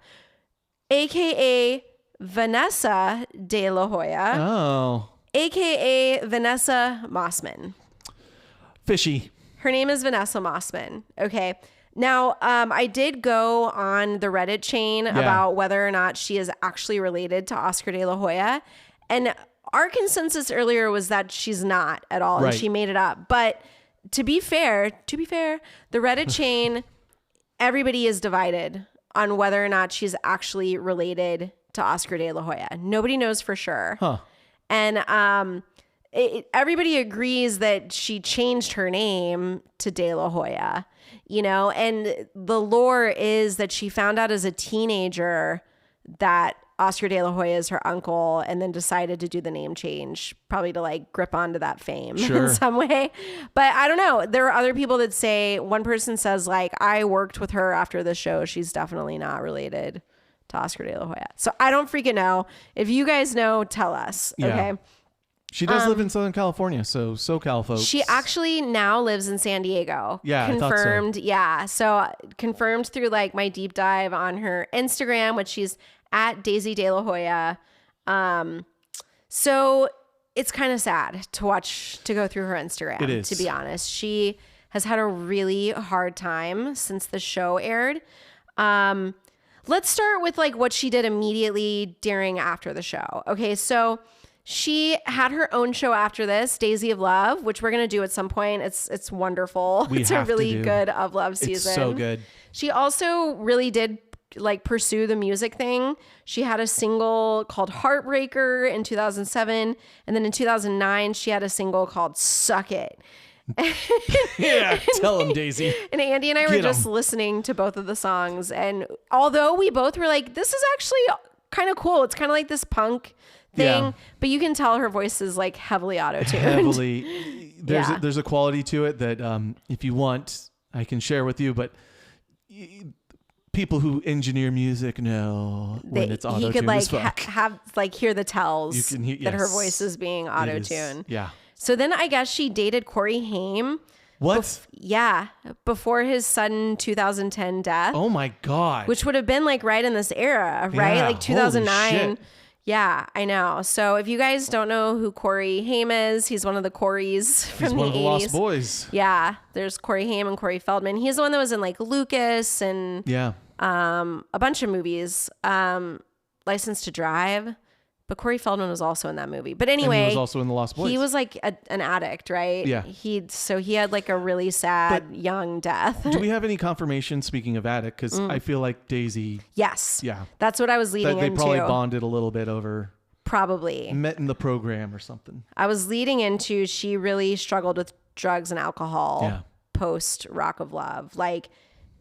aka Vanessa de la Hoya, aka Vanessa Mossman. Fishy. Her name is Vanessa Mossman. Okay. Now, I did go on the Reddit chain about whether or not she is actually related to Oscar de la Hoya, and our consensus earlier was that she's not at all, and she made it up. But to be fair, the Reddit chain, everybody is divided on whether or not she's actually related to Oscar de la Hoya. Nobody knows for sure. Huh. And everybody agrees that she changed her name to De La Hoya, you know, and the lore is that she found out as a teenager that Oscar de la Hoya is her uncle, and then decided to do the name change, probably to like grip onto that fame in some way. But I don't know. There are other people that say, one person says like, I worked with her after the show. She's definitely not related to Oscar de la Hoya. So I don't freaking know. If you guys know, tell us. Yeah. Okay. She does live in Southern California, so SoCal folks. She actually now lives in San Diego. Yeah, confirmed. I thought so. Yeah, so confirmed through like my deep dive on her Instagram, which she's at Daisy de la Hoya. So it's kind of sad to go through her Instagram. It is. To be honest, she has had a really hard time since the show aired. Let's start with like what she did immediately after the show. Okay, so she had her own show after this, Daisy of Love, which we're going to do at some point. It's wonderful. It's a really good of love season. It's so good. She also really did like pursue the music thing. She had a single called Heartbreaker in 2007. And then in 2009, she had a single called Suck It. Yeah, tell him, Daisy. And Andy and I were just listening to both of the songs. And although we both were like, this is actually kind of cool. It's kind of like this punk thing, but you can tell her voice is like heavily auto-tuned. there's a quality to it that if you want, I can share with you, but people who engineer music know when it's auto-tuned. He could like as fuck. have like hear the tells You can hear, that her yes. voice is being auto-tuned. Yeah. So then I guess she dated Corey Haim. What? Yeah, before his sudden 2010 death. Oh my God. Which would have been like right in this era, right? Yeah, Like 2009. holy shit. Yeah, I know. So if you guys don't know who Corey Haim is, he's one of the Corys from He's the one of the 80s. Lost Boys. Yeah, there's Corey Haim and Corey Feldman. He's the one that was in like Lucas and Yeah. a bunch of movies. License to Drive. But Corey Feldman was also in that movie. But anyway, And he was also in the Lost Boys. he was like an addict, right? Yeah. So he had like a really sad young death. Do we have any confirmation, speaking of addict? Because I feel like Daisy. Yes. Yeah. That's what I was leading They into. probably bonded a little bit over. Probably. Met in the program or something. I was leading into she really struggled with drugs and alcohol Yeah. post Rock of Love. Like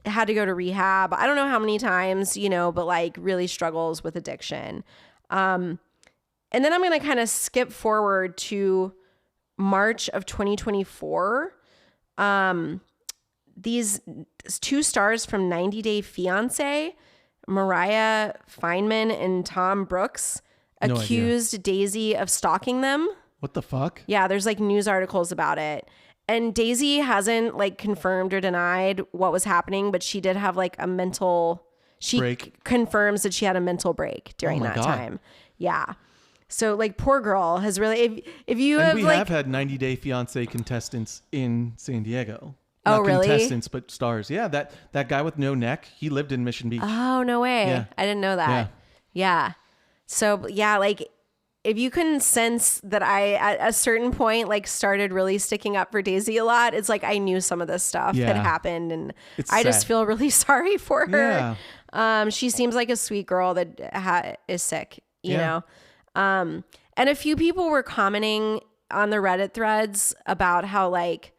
had to go to rehab. I don't know how many times, but like really struggles with addiction. And then I'm going to kind of skip forward to March of 2024. These two stars from 90 Day Fiancé, Mariah Feynman and Tom Brooks, No accused Daisy of stalking them. What the fuck? Yeah, there's like news articles about it. And Daisy hasn't like confirmed or denied what was happening, but she did have like a mental... She break. Confirms that she had a mental break during my that God. time. Yeah. So like poor girl has really if you And have we like have had 90 Day Fiancé contestants in San Diego. Oh, Not really? Contestants, but stars. Yeah, that guy with no neck, he lived in Mission Beach. Oh, no way. Yeah. I didn't know that. Yeah. So yeah, like if you can sense that I at a certain point like started really sticking up for Daisy a lot, it's like I knew some of this stuff that Yeah. happened and It's I just sad. feel really sorry for her. Yeah. She seems like a sweet girl that is sick, you Yeah. know? And a few people were commenting on the Reddit threads about how like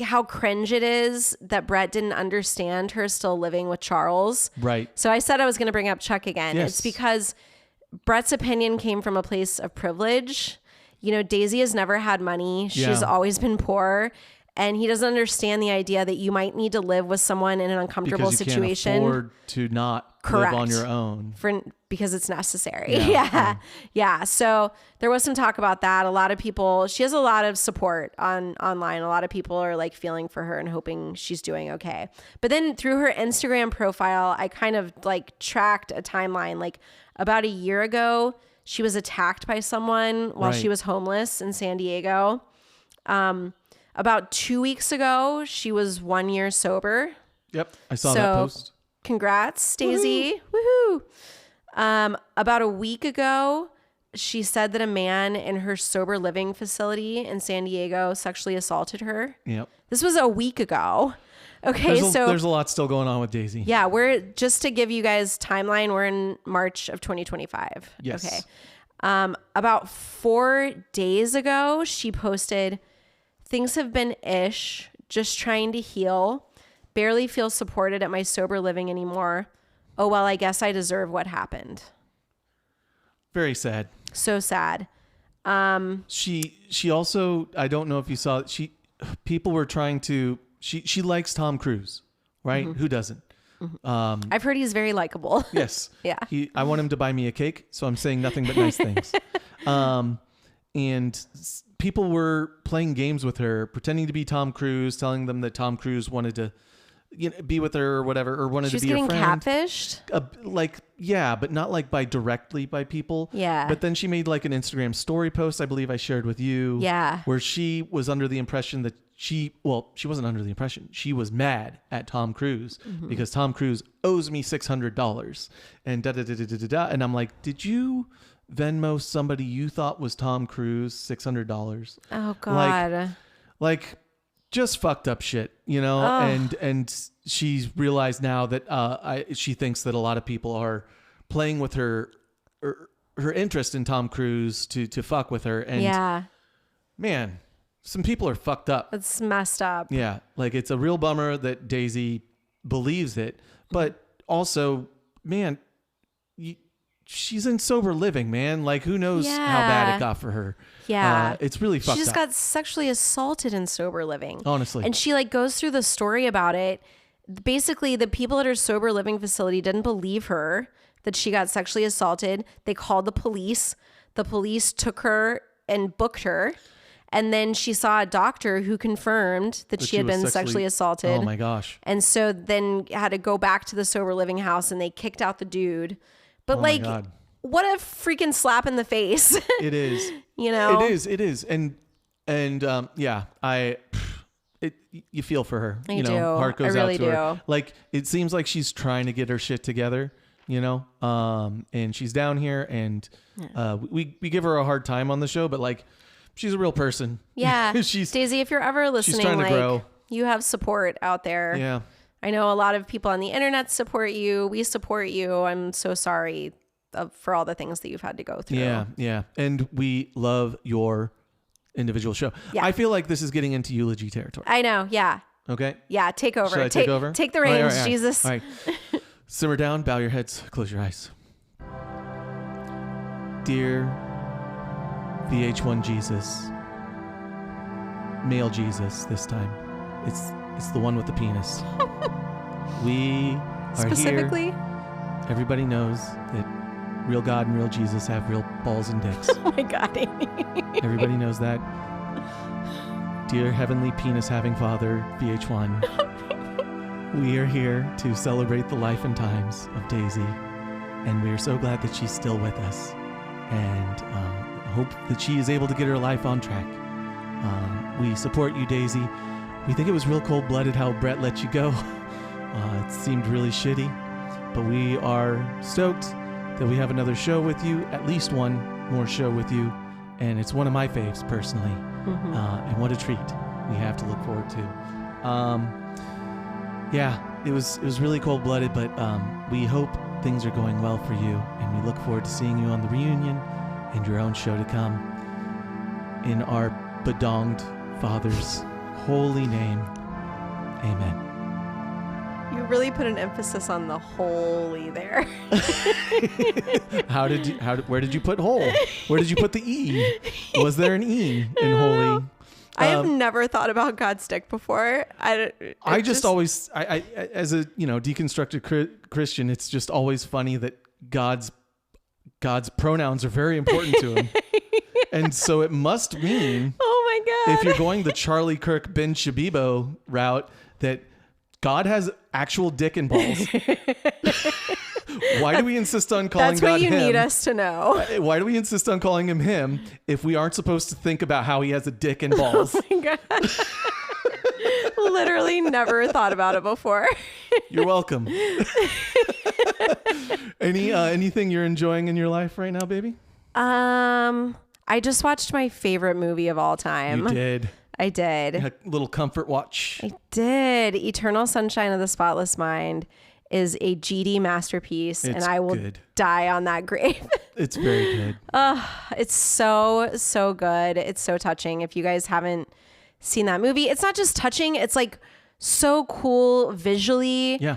how cringe it is that Bret didn't understand her still living with Charles. Right. So I said I was going to bring up Chuck again. Yes. It's because Bret's opinion came from a place of privilege. Daisy has never had money. She's always been poor. And he doesn't understand the idea that you might need to live with someone in an uncomfortable Because you situation. can't afford to not Correct. live on your own. Because it's necessary. Yeah. So there was some talk about that. A lot of people, she has a lot of support online. A lot of people are like feeling for her and hoping she's doing okay. But then through her Instagram profile, I kind of like tracked a timeline. Like about a year ago, she was attacked by someone while she was homeless in San Diego. About 2 weeks ago, she was 1 year sober. Yep. I saw that post. Congrats, Daisy. Woohoo. About a week ago, she said that a man in her sober living facility in San Diego sexually assaulted her. Yep. This was a week ago. Okay, There's a lot still going on with Daisy. Yeah, we're just to give you guys timeline, we're in March of 2025. Yes. Okay. About 4 days ago, she posted, "Things have been ish, just trying to heal. Barely feel supported at my sober living anymore. Oh, well, I guess I deserve what happened." Very sad. So sad. She also, I don't know if you saw, people were trying to, she likes Tom Cruise, right? Mm-hmm. Who doesn't? I've heard he's very likable. Yes. Yeah. I want him to buy me a cake, so I'm saying nothing but nice things. And people were playing games with her, pretending to be Tom Cruise, telling them that Tom Cruise wanted to be with her or whatever, or wanted She's to be a friend. getting catfished? But not like directly by people. Yeah. But then she made like an Instagram story post, I believe I shared with you. Yeah. Where she was under the impression that she wasn't under the impression. She was mad at Tom Cruise because Tom Cruise owes me $600 and da-da-da-da-da-da. And I'm like, did you Venmo somebody you thought was Tom Cruise $600? Oh, God. Like just fucked up shit, and she's realized now that she thinks that a lot of people are playing with her interest in Tom Cruise to fuck with her. And man, some people are fucked up. It's messed up. Yeah. Like it's a real bummer that Daisy believes it, but also, man, she's in sober living, man. Like, who knows how bad it got for her. Yeah. It's really fucked up. She just got sexually assaulted in sober living. Honestly. And she like goes through the story about it. Basically, the people at her sober living facility didn't believe her that she got sexually assaulted. They called the police. The police took her and booked her. And then she saw a doctor who confirmed that she had been sexually assaulted. Oh my gosh. And so then had to go back to the sober living house and they kicked out the dude. But like, what a freaking slap in the face. It is. You know? It is. And yeah, you feel for her. I do. Heart goes out to her. Like, it seems like she's trying to get her shit together, you know? And she's down here and we give her a hard time on the show, but like, she's a real person. Yeah. Daisy, if you're ever listening, she's trying to grow. You have support out there. Yeah. I know a lot of people on the internet support you. We support you. I'm so sorry for all the things that you've had to go through. Yeah. Yeah. And we love your individual show. Yeah. I feel like this is getting into eulogy territory. I know. Yeah. Okay. Yeah. Take over. Should I take over? Take the reins, all right. Jesus. All right. Simmer down, bow your heads, close your eyes. Dear VH1 Jesus, male Jesus this time. It's the one with the penis. We are specifically here. Everybody knows that real God and real Jesus have real balls and dicks. Oh my God. Everybody knows that. Dear Heavenly Penis Having Father, VH1, we are here to celebrate the life and times of Daisy, and we are so glad that she's still with us, and hope that she is able to get her life on track. We support you, Daisy. We think it was real cold-blooded how Bret let you go. It seemed really shitty, but we are stoked that we have another show with you, at least one more show with you, and it's one of my faves personally. Mm-hmm. And what a treat we have to look forward to. Yeah, it was really cold-blooded, but we hope things are going well for you, and we look forward to seeing you on the reunion and your own show to come. In our bedonged Father's holy name, amen. You really put an emphasis on the holy there. Where did you put whole? Where did you put the E? Was there an E in holy? I have never thought about God's dick before. I just always, as a deconstructed Christian, it's just always funny that God's pronouns are very important to him. And so it must mean, oh my God, if you're going the Charlie Kirk Ben Shabibo route, that God has actual dick and balls. Why do we insist on calling That's God what you him? need us to know. Why do we insist on calling him him if we aren't supposed to think about how he has a dick and balls? Oh my God. Literally never thought about it before. You're welcome. Anything you're enjoying in your life right now, baby? I just watched my favorite movie of all time. You did. I did. A little comfort watch. I did. Eternal Sunshine of the Spotless Mind is a GD masterpiece, and I will die on that grave. It's very good. It's so good. It's so touching. If you guys haven't seen that movie, it's not just touching, it's like so cool visually. Yeah.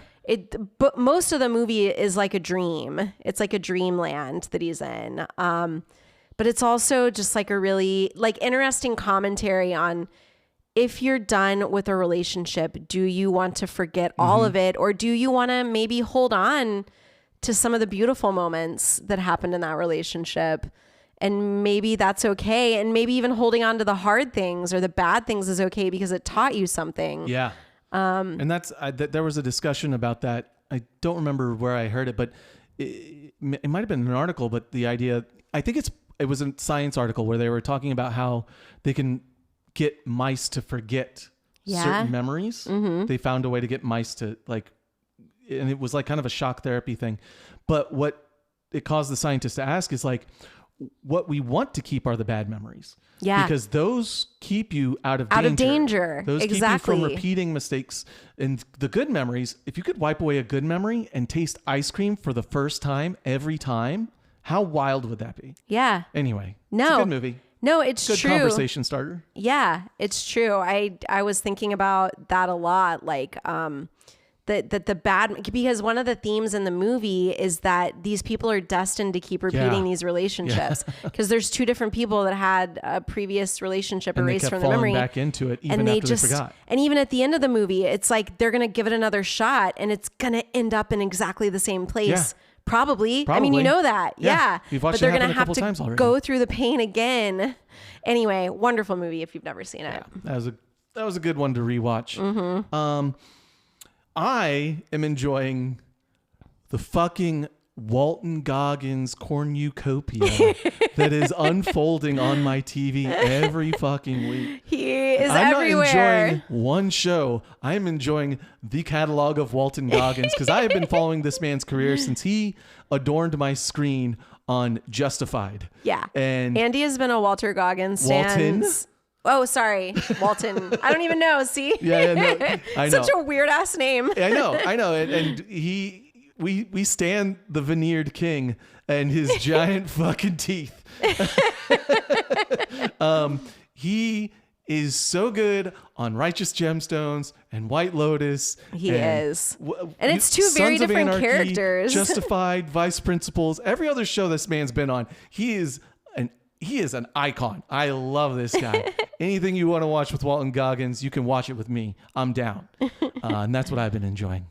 But most of the movie is like a dream. It's like a dreamland that he's in. But it's also just like a really like interesting commentary on, if you're done with a relationship, do you want to forget all of it? Or do you want to maybe hold on to some of the beautiful moments that happened in that relationship? And maybe that's okay. And maybe even holding on to the hard things or the bad things is okay because it taught you something. Yeah. And that's, there was a discussion about that. I don't remember where I heard it, but it might've been an article, but the idea, I think it was a science article where they were talking about how they can get mice to forget certain memories. Mm-hmm. They found a way to get mice to and it was like kind of a shock therapy thing. But what it caused the scientists to ask is like, what we want to keep are the bad memories. Yeah. Because those keep you out of danger. Those keep you from repeating mistakes. And the good memories, if you could wipe away a good memory and taste ice cream for the first time, every time, how wild would that be? Yeah. Anyway, no. It's a good movie. No, it's good true. Conversation starter. Yeah, it's true. I was thinking about that a lot. Like, the that the bad, because one of the themes in the movie is that these people are destined to keep repeating these relationships because there's two different people that had a previous relationship erased from the memory. Back into it even after they forgot. And even at the end of the movie, it's like they're going to give it another shot and it's going to end up in exactly the same place. Yeah. Probably. I mean, you know that. Yeah. But they're going to have to go through the pain again. Anyway, wonderful movie if you've never seen it. Yeah, that was a good one to rewatch. Mm-hmm. I am enjoying the fucking Walton Goggins cornucopia that is unfolding on my TV every fucking week. He is I'm everywhere. not enjoying one show. I'm enjoying the catalog of Walton Goggins because I have been following this man's career since he adorned my screen on Justified. Yeah. And Andy has been a Walter Goggins Walton. Oh, sorry. Walton. I don't even know. See? Yeah, no, I know. Such a weird ass name. I know. And we stand the veneered king and his giant fucking teeth. He is so good on Righteous Gemstones and White Lotus. He is. And it's two very different characters. Justified, Vice Principals, every other show this man's been on. He is an icon. I love this guy. Anything you want to watch with Walton Goggins, you can watch it with me. I'm down. And that's what I've been enjoying.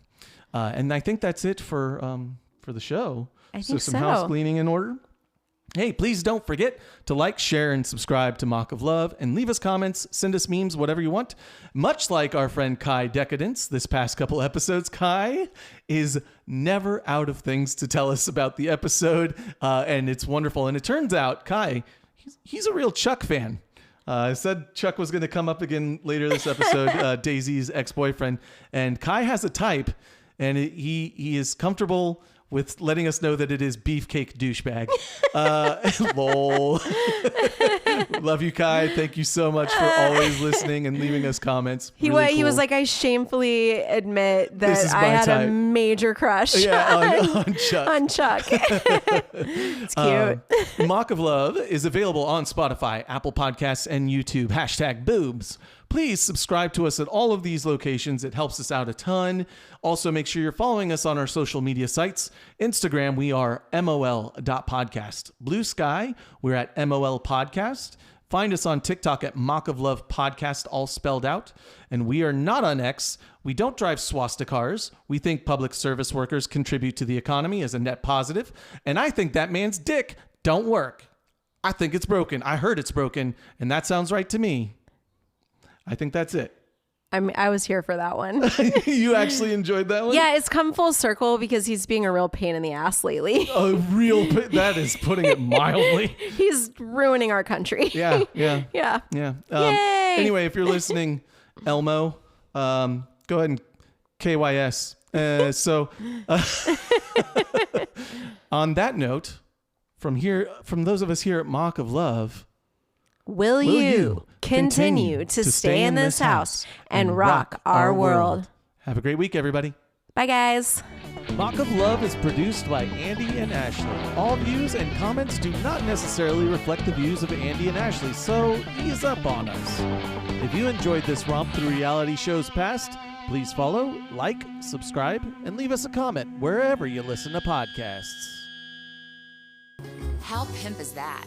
And I think that's it for the show. I think some house cleaning in order. Hey, please don't forget to like, share, and subscribe to Mock of Love and leave us comments, send us memes, whatever you want. Much like our friend Kai Decadence this past couple episodes, Kai is never out of things to tell us about the episode, and it's wonderful. And it turns out Kai, he's a real Chuck fan. I said Chuck was going to come up again later this episode, Daisy's ex-boyfriend, and Kai has a type, and he is comfortable with letting us know that it is Beefcake Douchebag. Lol. Love you, Kai. Thank you so much for always listening and leaving us comments. He was like, I shamefully admit that I had a major crush on Chuck. On Chuck. It's cute. Mock of Love is available on Spotify, Apple Podcasts, and YouTube. #boobs. Please subscribe to us at all of these locations. It helps us out a ton. Also, make sure you're following us on our social media sites. Instagram, we are mol.podcast. Blue Sky, we're at MOL Podcast. Find us on TikTok at Mock of Love Podcast, all spelled out. And we are not on X. We don't drive swastikars. We think public service workers contribute to the economy as a net positive. And I think that man's dick don't work. I think it's broken. I heard it's broken. And that sounds right to me. I think that's it. I was here for that one. You actually enjoyed that one? Yeah, it's come full circle because he's being a real pain in the ass lately. That is putting it mildly. He's ruining our country. Yeah. Yay! Anyway, if you're listening, Elmo, go ahead and KYS. On that note, from those of us here at Mock of Love, Will you continue to stay in this house and rock our world? Have a great week, everybody. Bye, guys. Mock of Love is produced by Andy and Ashley. All views and comments do not necessarily reflect the views of Andy and Ashley, so ease up on us. If you enjoyed this romp through reality shows past, please follow, like, subscribe, and leave us a comment wherever you listen to podcasts. How pimp is that?